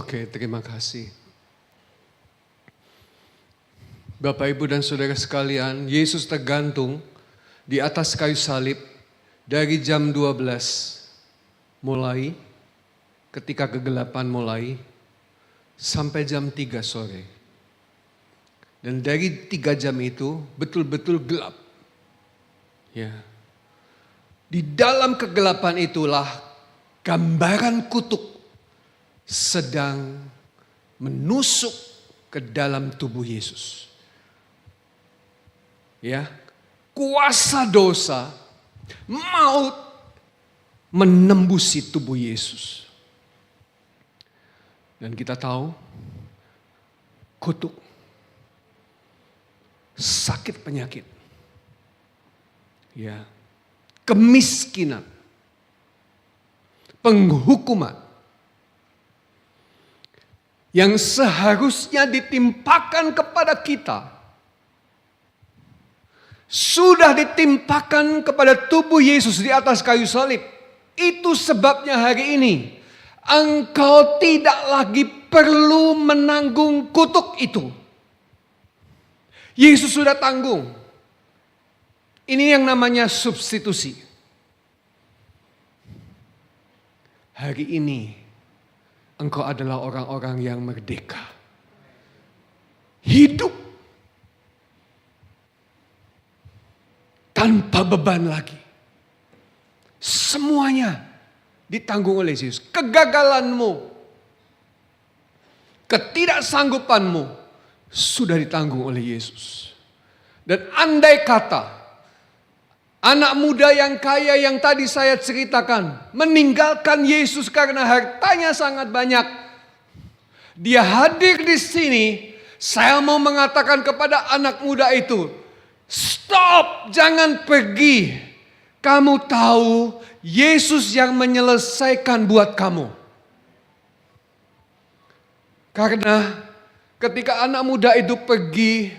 Oke, terima kasih. Bapak, Ibu, dan Saudara sekalian, Yesus tergantung di atas kayu salib dari jam 12 mulai, ketika kegelapan mulai, sampai jam 3 sore. Dan dari 3 jam itu betul-betul gelap. Ya. Di dalam kegelapan itulah gambaran kutuk sedang menusuk ke dalam tubuh Yesus. Ya, kuasa dosa, maut menembusi tubuh Yesus. Dan kita tahu kutuk, sakit penyakit, ya, kemiskinan, penghukuman yang seharusnya ditimpakan kepada kita, sudah ditimpakan kepada tubuh Yesus di atas kayu salib. Itu sebabnya hari ini engkau tidak lagi perlu menanggung kutuk itu. Yesus sudah tanggung. Ini yang namanya substitusi. Hari ini engkau adalah orang-orang yang merdeka. Hidup tanpa beban lagi. Semuanya ditanggung oleh Yesus. Kegagalanmu, ketidaksanggupanmu sudah ditanggung oleh Yesus. Dan andai kata anak muda yang kaya yang tadi saya ceritakan meninggalkan Yesus karena hartanya sangat banyak. Dia hadir di sini. Saya mau mengatakan kepada anak muda itu, stop, jangan pergi. Kamu tahu Yesus yang menyelesaikan buat kamu. Karena ketika anak muda itu pergi,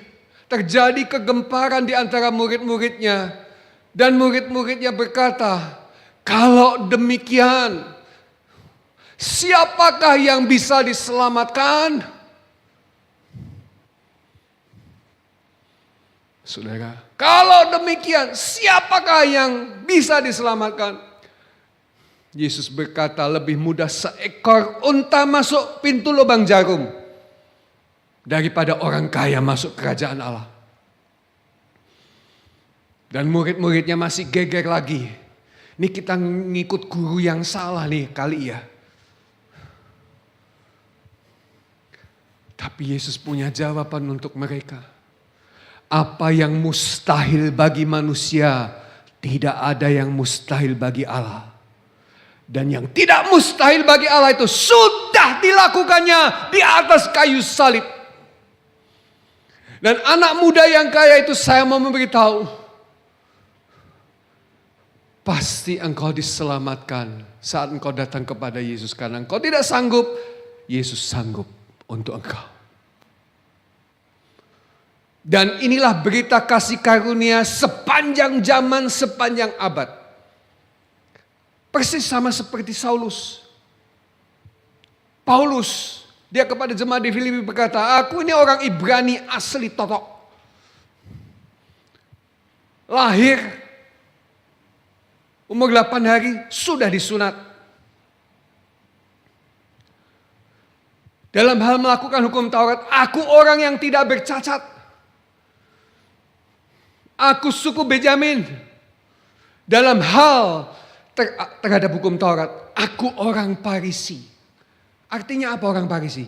terjadi kegemparan di antara murid-muridnya. Dan murid-muridnya berkata, kalau demikian, siapakah yang bisa diselamatkan? Saudara, kalau demikian, siapakah yang bisa diselamatkan? Yesus berkata, lebih mudah seekor unta masuk pintu lubang jarum daripada orang kaya masuk kerajaan Allah. Dan murid-muridnya masih geger lagi. Ini kita ngikut guru yang salah nih kali ya. Tapi Yesus punya jawaban untuk mereka. Apa yang mustahil bagi manusia, tidak ada yang mustahil bagi Allah. Dan yang tidak mustahil bagi Allah itu sudah dilakukannya di atas kayu salib. Dan anak muda yang kaya itu saya mau memberitahu, pasti engkau diselamatkan saat engkau datang kepada Yesus. Karena engkau tidak sanggup, Yesus sanggup untuk engkau. Dan inilah berita kasih karunia sepanjang zaman, sepanjang abad. Persis sama seperti Paulus, dia kepada jemaat di Filipi berkata, aku ini orang Ibrani asli totok. Lahir, umur 8 hari sudah disunat. Dalam hal melakukan hukum Taurat, aku orang yang tidak bercacat. Aku suku Benyamin. Dalam hal terhadap hukum Taurat, aku orang Farisi. Artinya apa orang Farisi?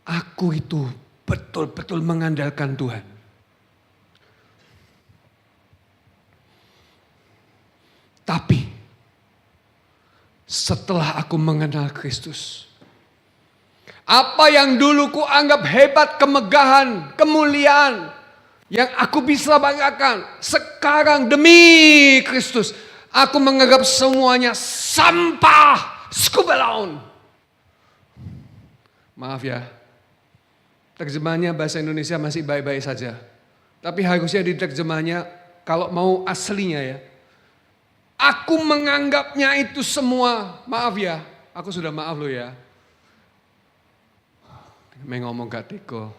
Aku itu betul-betul mengandalkan Tuhan. Tapi setelah aku mengenal Kristus, apa yang dulu ku anggap hebat, kemegahan, kemuliaan, yang aku bisa banggakan, sekarang demi Kristus, aku menganggap semuanya sampah, skubalaun. Maaf ya, terjemahnya bahasa Indonesia masih baik-baik saja. Tapi harusnya di terjemahnya, kalau mau aslinya ya, aku menganggapnya itu semua, maaf ya, aku sudah maaf loh ya. Ngomong gak teko.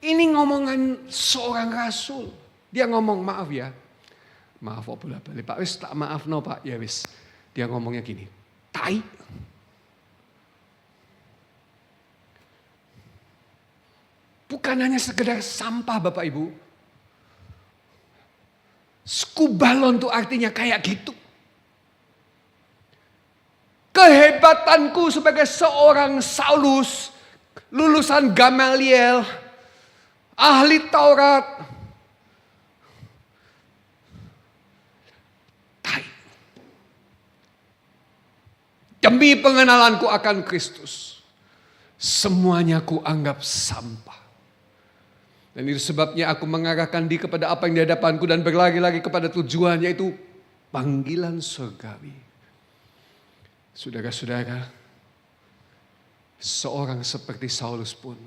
Ini ngomongan seorang rasul. Dia ngomong, maaf ya. Maaf kok bolak-balik. Pak wis tak maaf no Pak. Ya wis. Dia ngomongnya gini. Tai. Bukan hanya sekedar sampah Bapak Ibu. Skubalon itu artinya kayak gitu. Kehebatanku sebagai seorang Saulus, lulusan Gamaliel, ahli Taurat, demi pengenalanku akan Kristus, semuanya ku anggap sampah. Dan itu sebabnya aku mengarahkan diri kepada apa yang di hadapanku dan berlari-lari kepada tujuan, yaitu panggilan surgawi. Saudara-saudara, seorang seperti Saulus pun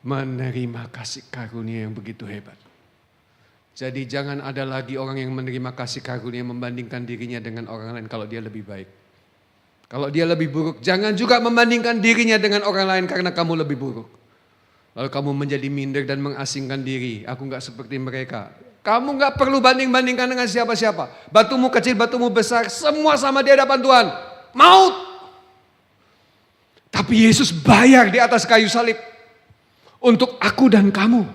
menerima kasih karunia yang begitu hebat. Jadi jangan ada lagi orang yang menerima kasih karunia membandingkan dirinya dengan orang lain kalau dia lebih baik. Kalau dia lebih buruk, jangan juga membandingkan dirinya dengan orang lain karena kamu lebih buruk. Lalu kamu menjadi minder dan mengasingkan diri. Aku gak seperti mereka. Kamu gak perlu banding-bandingkan dengan siapa-siapa. Batumu kecil, batumu besar, semua sama di hadapan Tuhan. Maut. Tapi Yesus bayar di atas kayu salib. Untuk aku dan kamu.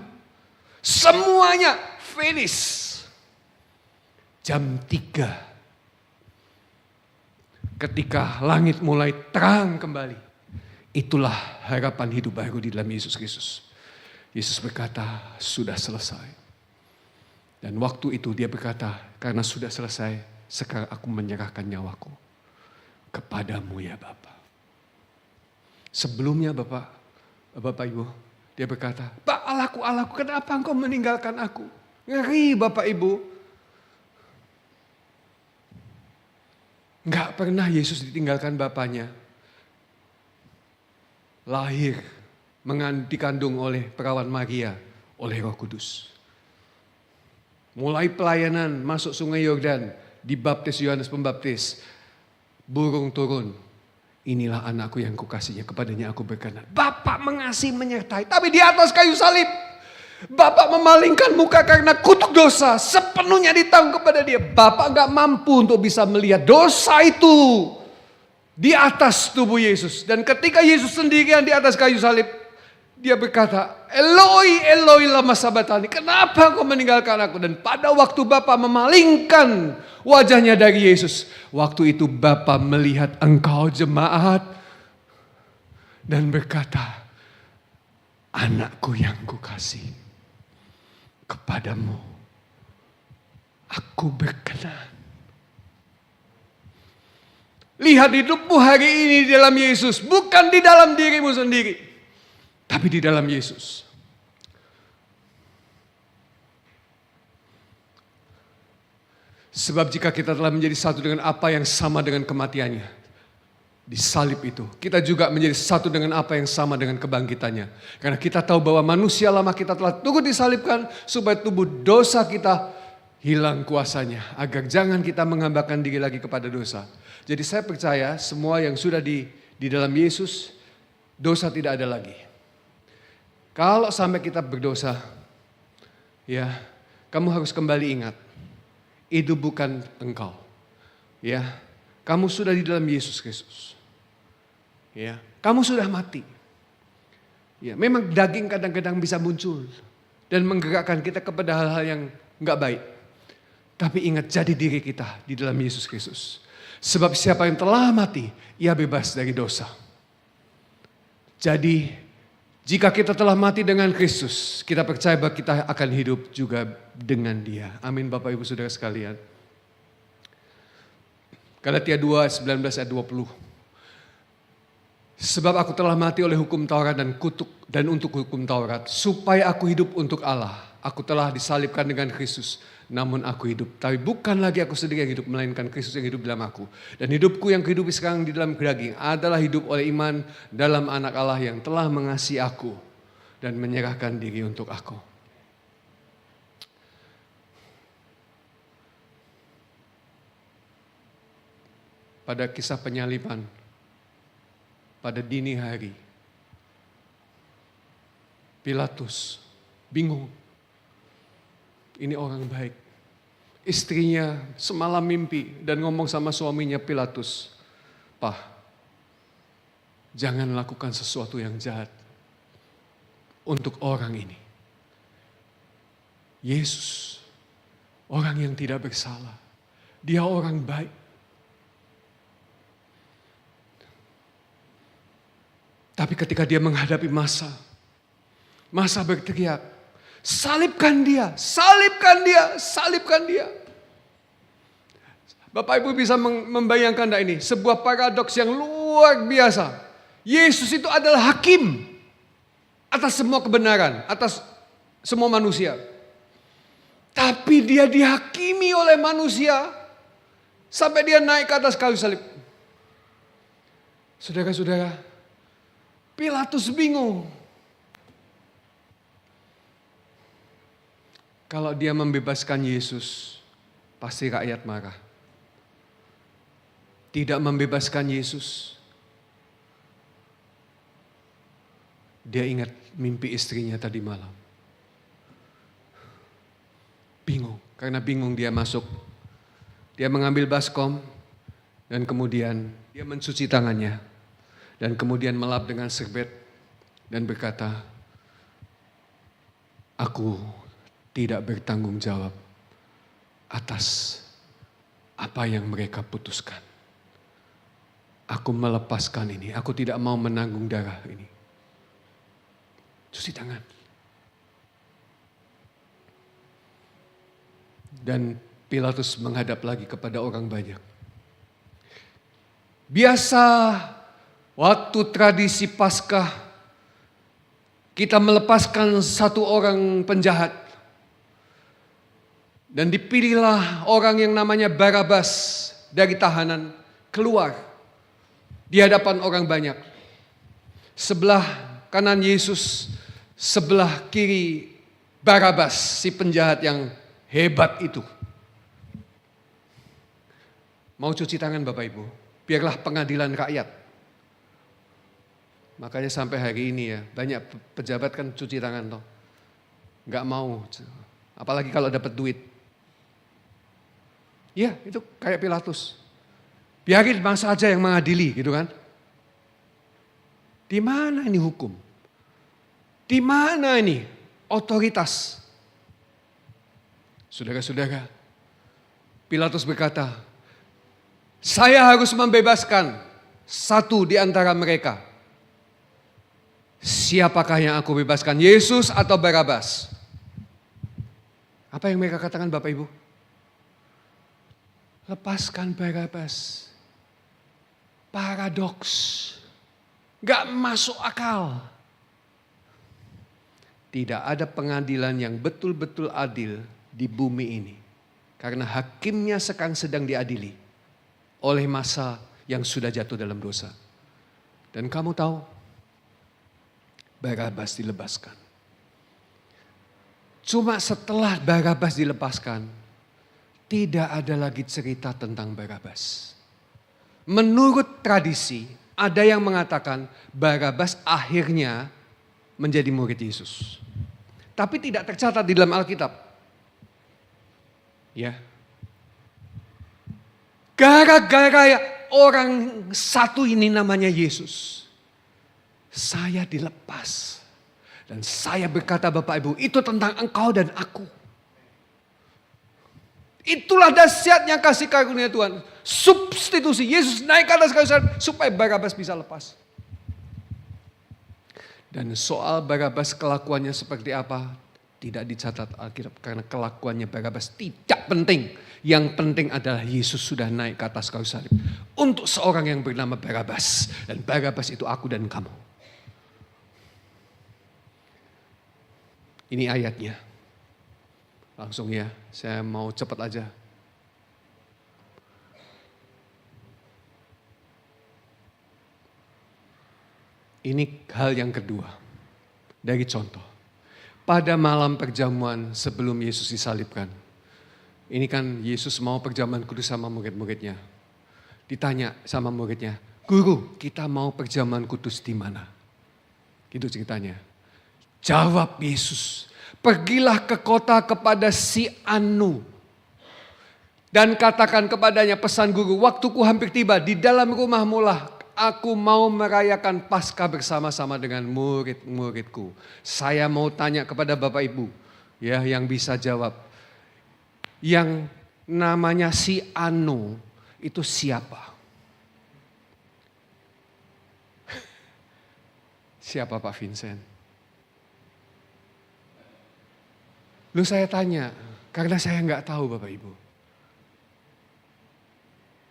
Semuanya finish. Jam 3. Ketika langit mulai terang kembali. Itulah harapan hidup baru di dalam Yesus Kristus. Yesus berkata, sudah selesai. Dan waktu itu dia berkata, karena sudah selesai, sekarang aku menyerahkan nyawaku kepadamu ya Bapa. Sebelumnya Bapak Ibu, dia berkata, Pak Allahku, kenapa engkau meninggalkan aku? Ngeri Bapak Ibu. Enggak pernah Yesus ditinggalkan Bapaknya. Lahir, dikandung oleh perawan Maria, oleh Roh Kudus. Mulai pelayanan, masuk sungai Yordan, dibaptis Yohanes Pembaptis. Burung turun, inilah anakku yang kukasihnya, kepadanya aku berkenan. Bapak mengasihi menyertai, tapi di atas kayu salib. Bapak memalingkan muka karena kutuk dosa, sepenuhnya ditanggung kepada dia. Bapak gak mampu untuk bisa melihat dosa itu di atas tubuh Yesus. Dan ketika Yesus sendirian di atas kayu salib, dia berkata, Eloi, Eloi lama sabatani. Kenapa engkau meninggalkan aku? Dan pada waktu Bapa memalingkan wajahnya dari Yesus, waktu itu Bapa melihat engkau jemaat dan berkata, anakku yang kukasih, kepadamu aku berkenan. Lihat hidupmu hari ini di dalam Yesus. Bukan di dalam dirimu sendiri. Tapi di dalam Yesus. Sebab jika kita telah menjadi satu dengan apa yang sama dengan kematiannya. di salib itu, kita juga menjadi satu dengan apa yang sama dengan kebangkitannya. Karena kita tahu bahwa manusia lama kita telah turut disalibkan supaya tubuh dosa kita hilang kuasanya. Agar jangan kita menghambakan diri lagi kepada dosa. Jadi saya percaya semua yang sudah di dalam Yesus, dosa tidak ada lagi. Kalau sampai kita berdosa, ya, kamu harus kembali ingat, itu bukan engkau. Ya, kamu sudah di dalam Yesus Kristus. Ya, kamu sudah mati. Ya, memang daging kadang-kadang bisa muncul dan menggerakkan kita kepada hal-hal yang enggak baik. Tapi ingat, jadi diri kita di dalam Yesus Kristus. Sebab siapa yang telah mati, ia bebas dari dosa. Jadi, jika kita telah mati dengan Kristus, kita percaya bahwa kita akan hidup juga dengan Dia. Amin, Bapak Ibu Saudara sekalian. Galatia 2, 19 ayat 20. Sebab aku telah mati oleh hukum Taurat dan untuk hukum Taurat, supaya aku hidup untuk Allah. Aku telah disalibkan dengan Kristus, namun aku hidup. Tapi bukan lagi aku sendiri yang hidup, melainkan Kristus yang hidup dalam aku. Dan hidupku yang kehidupi sekarang di dalam daging adalah hidup oleh iman dalam anak Allah yang telah mengasihi aku dan menyerahkan diri untuk aku. Pada kisah penyaliban, pada dini hari, Pilatus bingung. Ini orang baik. Istrinya semalam mimpi dan ngomong sama suaminya, Pilatus, "Pak, jangan lakukan sesuatu yang jahat untuk orang ini. Yesus, orang yang tidak bersalah. Dia orang baik. Tapi ketika dia menghadapi masa berteriak, salibkan dia, salibkan dia, salibkan dia." Bapak Ibu bisa membayangkan enggak ini? Sebuah paradoks yang luar biasa. Yesus itu adalah hakim atas semua kebenaran, atas semua manusia. Tapi dia dihakimi oleh manusia sampai dia naik ke atas kayu salib. Saudara-saudara, Pilatus bingung. Kalau dia membebaskan Yesus, pasti rakyat marah. Tidak membebaskan Yesus, dia ingat mimpi istrinya tadi malam. Bingung, karena bingung dia masuk. Dia mengambil baskom dan kemudian dia mencuci tangannya. Dan kemudian melap dengan serbet dan berkata, "Aku tidak bertanggung jawab atas apa yang mereka putuskan. Aku melepaskan ini, aku tidak mau menanggung darah ini." Cuci tangan. Dan Pilatus menghadap lagi kepada orang banyak. Biasa waktu tradisi Paskah, kita melepaskan satu orang penjahat. Dan dipilihlah orang yang namanya Barabas dari tahanan keluar di hadapan orang banyak. Sebelah kanan Yesus, sebelah kiri Barabas, si penjahat yang hebat itu. Mau cuci tangan Bapak Ibu? Biarlah pengadilan rakyat. Makanya sampai hari ini ya, banyak pejabat kan cuci tangan toh. Enggak mau. Apalagi kalau dapat duit. Ya, itu kayak Pilatus. Biarin bangsa aja yang mengadili gitu kan. Di mana ini hukum? Di mana ini otoritas? Saudara-saudara, Pilatus berkata, "Saya harus membebaskan satu di antara mereka. Siapakah yang aku bebaskan? Yesus atau Barabas?" Apa yang mereka katakan Bapak Ibu? Lepaskan Barabas. Paradoks. Gak masuk akal. Tidak ada pengadilan yang betul-betul adil di bumi ini. Karena hakimnya sekarang sedang diadili oleh masa yang sudah jatuh dalam dosa. Dan kamu tahu, Barabas dilepaskan. Cuma setelah Barabas dilepaskan, tidak ada lagi cerita tentang Barabas. Menurut tradisi, ada yang mengatakan Barabas akhirnya menjadi murid Yesus. Tapi tidak tercatat di dalam Alkitab. Ya. Gara-gara orang satu ini namanya Yesus, saya dilepas. Dan saya berkata, Bapak Ibu, itu tentang engkau dan aku. Itulah dahsyatnya kasih karunia Tuhan. Substitusi, Yesus naik ke atas kayu salib supaya Barabas bisa lepas. Dan soal Barabas kelakuannya seperti apa, tidak dicatat Alkitab. Karena kelakuannya Barabas tidak penting. Yang penting adalah Yesus sudah naik ke atas kayu salib. Untuk seorang yang bernama Barabas. Dan Barabas itu aku dan kamu. Ini ayatnya. Langsung ya, saya mau cepat aja. Ini hal yang kedua dari contoh. Pada malam perjamuan sebelum Yesus disalibkan. Ini kan Yesus mau perjamuan kudus sama murid-muridnya. Ditanya sama muridnya, Guru, kita mau perjamuan kudus di mana? Gitu ceritanya. Jawab Yesus, pergilah ke kota kepada si Anu. Dan katakan kepadanya, pesan guru, waktuku hampir tiba, di dalam rumahmu lah aku mau merayakan Paskah bersama-sama dengan murid-muridku. Saya mau tanya kepada Bapak Ibu, ya, yang bisa jawab. Yang namanya si Anu itu siapa? Siapa Pak Vincent? Lu saya tanya, karena saya nggak tahu Bapak Ibu.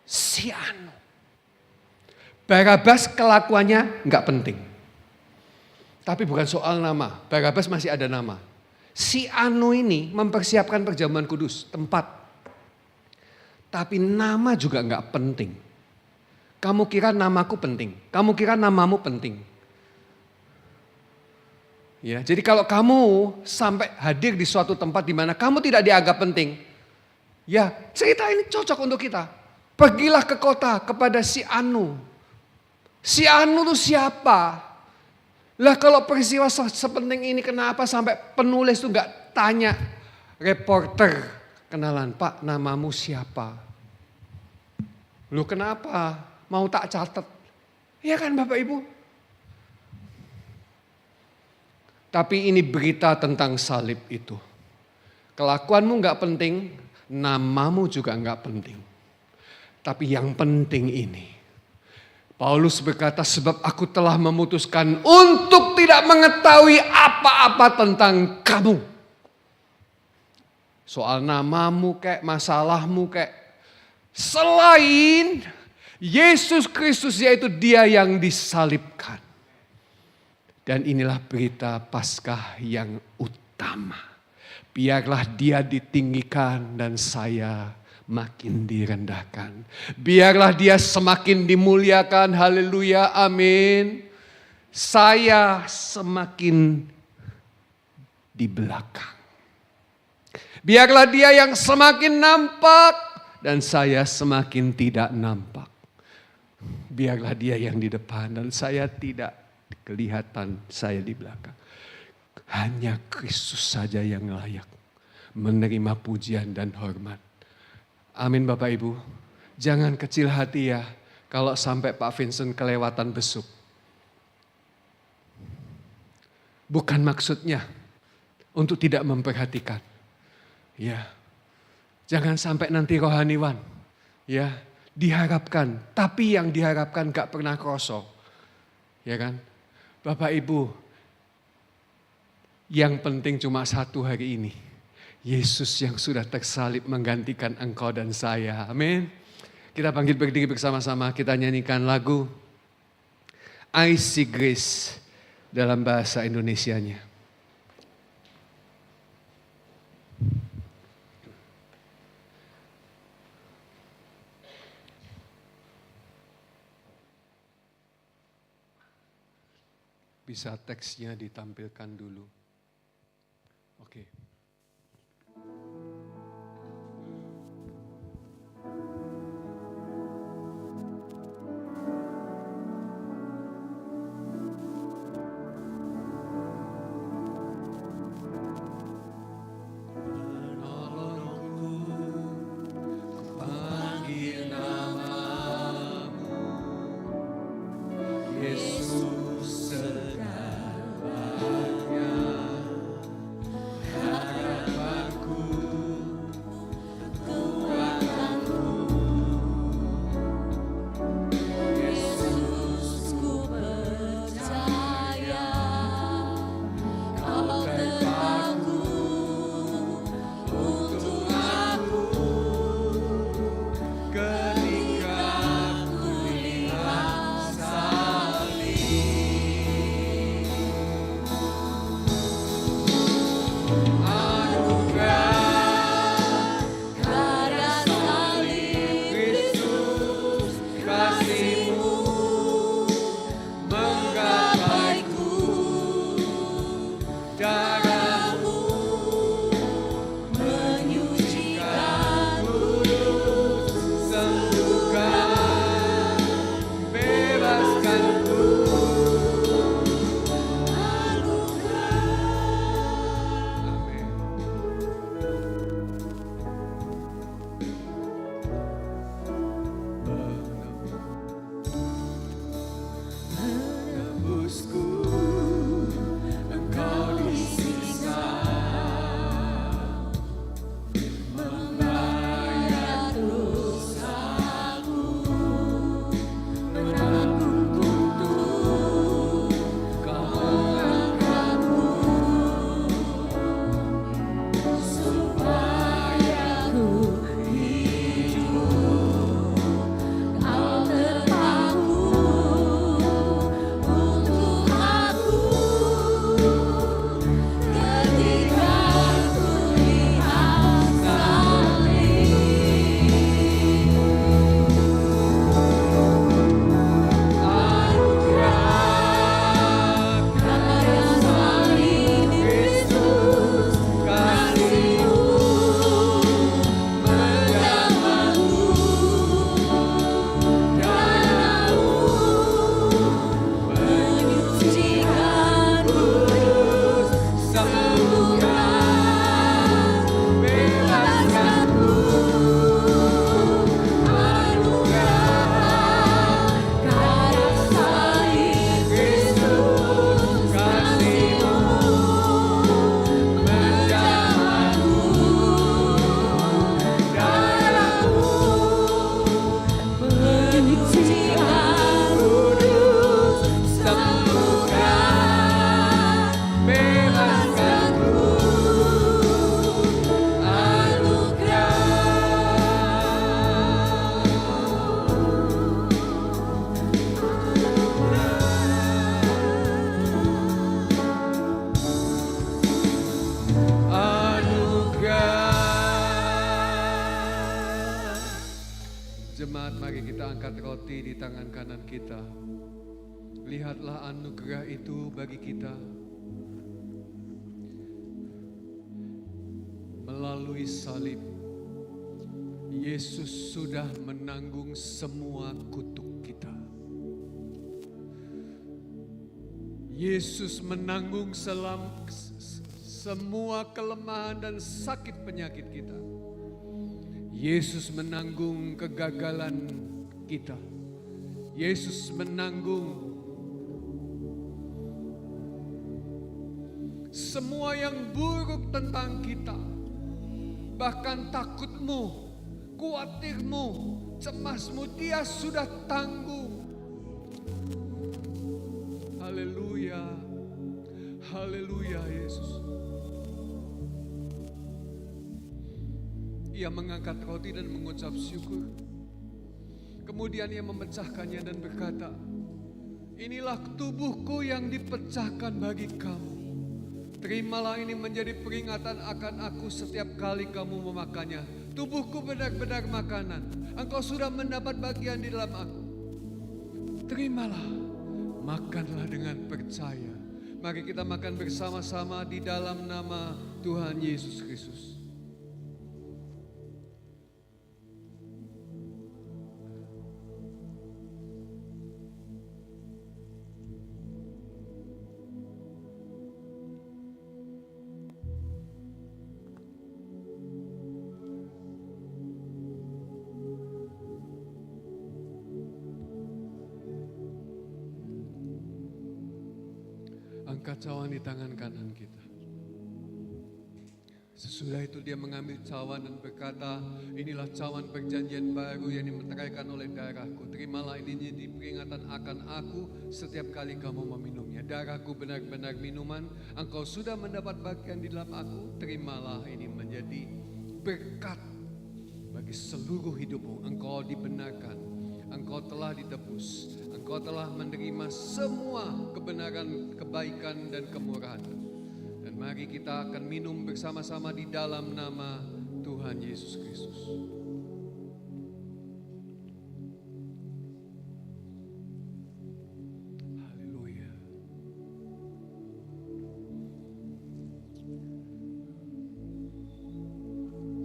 Si Anu. Barabas kelakuannya nggak penting. Tapi bukan soal nama, Barabas masih ada nama. Si Anu ini mempersiapkan perjamuan kudus, tempat. Tapi nama juga nggak penting. Kamu kira namaku penting, kamu kira namamu penting. Ya, jadi kalau kamu sampai hadir di suatu tempat di mana kamu tidak dianggap penting, ya cerita ini cocok untuk kita. Pergilah ke kota kepada si Anu. Si Anu itu siapa? Lah kalau peristiwa sepenting ini kenapa sampai penulis itu nggak tanya reporter kenalan, Pak namamu siapa? Lu kenapa? Mau tak catat? Iya kan Bapak Ibu? Tapi ini berita tentang salib itu. Kelakuanmu gak penting, namamu juga gak penting. Tapi yang penting ini. Paulus berkata, sebab aku telah memutuskan untuk tidak mengetahui apa-apa tentang kamu. Soal namamu kayak, masalahmu kayak. Selain Yesus Kristus, yaitu dia yang disalibkan. Dan inilah berita Paskah yang utama. Biarlah dia ditinggikan dan saya makin direndahkan. Biarlah dia semakin dimuliakan. Haleluya, amin. Saya semakin di belakang. Biarlah dia yang semakin nampak dan saya semakin tidak nampak. Biarlah dia yang di depan dan saya tidak kelihatan, saya di belakang. Hanya Kristus saja yang layak menerima pujian dan hormat. Amin Bapak Ibu. Jangan kecil hati ya kalau sampai Pak Vincent kelewatan besuk. Bukan maksudnya untuk tidak memperhatikan. Ya. Jangan sampai nanti rohaniwan. Ya, diharapkan, tapi yang diharapkan gak pernah kroso. Ya kan? Bapak Ibu, yang penting cuma satu hari ini. Yesus yang sudah tersalib menggantikan engkau dan saya. Amin. Kita bangkit berdiri bersama-sama, kita nyanyikan lagu I See Grace dalam bahasa Indonesianya. Bisa teksnya ditampilkan dulu. Oke. Jemaat, mari kita angkat roti di tangan kanan kita. Lihatlah anugerah itu bagi kita. Melalui salib, Yesus sudah menanggung semua kutuk kita. Yesus menanggung semua kelemahan dan sakit penyakit kita. Yesus menanggung kegagalan kita. Yesus menanggung semua yang buruk tentang kita. Bahkan takutmu, khawatirmu, cemasmu, Dia sudah tanggung. Haleluya. Haleluya Yesus. Ia mengangkat roti dan mengucap syukur. Kemudian ia memecahkannya dan berkata, "Inilah tubuhku yang dipecahkan bagi kamu. Terimalah ini menjadi peringatan akan aku setiap kali kamu memakannya. Tubuhku benar-benar makanan. Engkau sudah mendapat bagian di dalam aku. Terimalah, makanlah dengan percaya. Mari kita makan bersama-sama di dalam nama Tuhan Yesus Kristus. Angkat cawan di tangan kanan kita. Sesudah itu dia mengambil cawan dan berkata, inilah cawan perjanjian baru yang dimeteraikan oleh darahku. Terimalah ini jadi peringatan akan aku setiap kali kamu meminumnya. Darahku benar-benar minuman, engkau sudah mendapat bagian di dalam aku. Terimalah ini menjadi berkat bagi seluruh hidupmu. Engkau dibenarkan, engkau telah ditebus, engkau telah menerima semua kebenaran, kebaikan dan kemurahan. Dan mari kita akan minum bersama-sama di dalam nama Tuhan Yesus Kristus. Haleluya.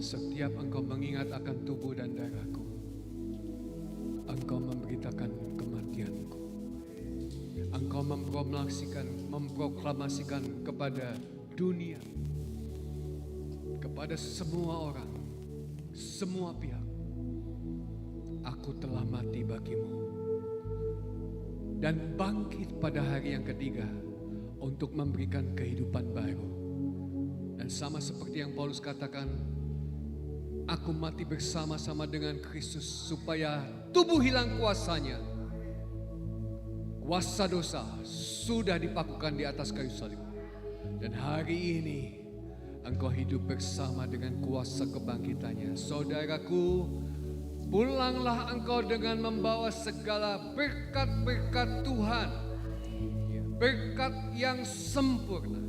Setiap engkau mengingat akan tubuh dan darahku, engkau memberitakan kematianku. Engkau memproklamasikan kepada dunia, kepada semua orang, semua pihak, aku telah mati bagimu dan bangkit pada hari yang ketiga untuk memberikan kehidupan baru. Dan sama seperti yang Paulus katakan, aku mati bersama-sama dengan Kristus supaya tubuh hilang kuasanya. Kuasa dosa sudah dipakukan di atas kayu salib. Dan hari ini engkau hidup bersama dengan kuasa kebangkitannya. Saudaraku, pulanglah engkau dengan membawa segala berkat-berkat Tuhan. Berkat yang sempurna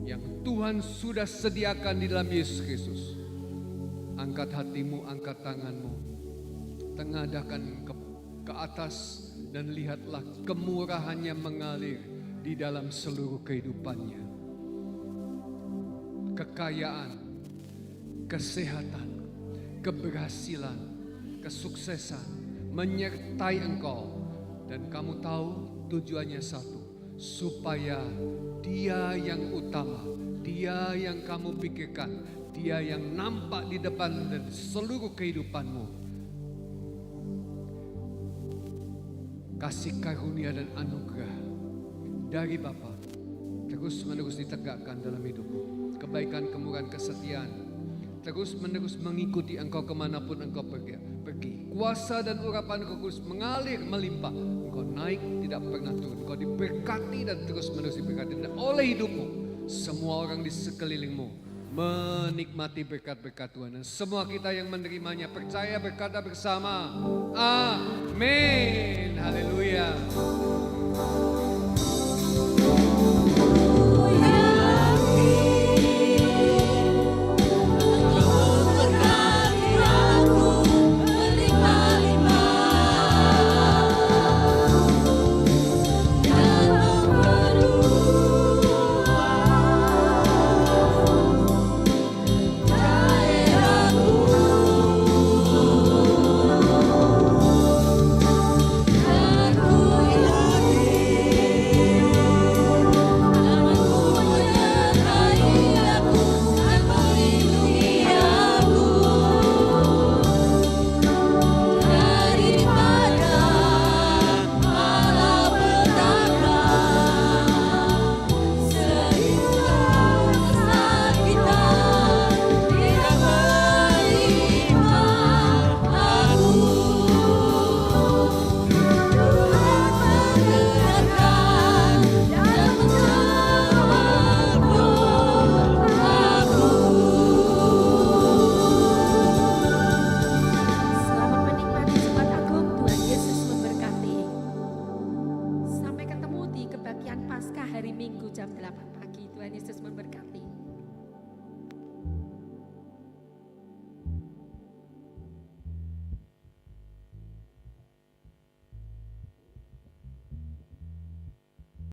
yang Tuhan sudah sediakan di dalam Yesus Kristus. Angkat hatimu, angkat tanganmu, tengadahkan ke atas dan lihatlah kemurahannya mengalir di dalam seluruh kehidupannya. Kekayaan, kesehatan, keberhasilan, kesuksesan menyertai engkau. Dan kamu tahu tujuannya satu, supaya Dia yang utama, Dia yang kamu pikirkan, Dia yang nampak di depan dan seluruh kehidupanmu. Kasih karunia dan anugerah dari Bapa terus menerus ditegakkan dalam hidupmu. Kebaikan, kemurahan, kesetiaan terus menerus mengikuti engkau kemanapun engkau pergi. Kuasa dan urapan engkau terus mengalir melimpah. Engkau naik tidak pernah turun. Engkau diberkati dan terus menerus diberkati. Dan oleh hidupmu semua orang di sekelilingmu menikmati berkat-berkat Tuhan. Dan semua kita yang menerimanya percaya berkata bersama, amin. Haleluya.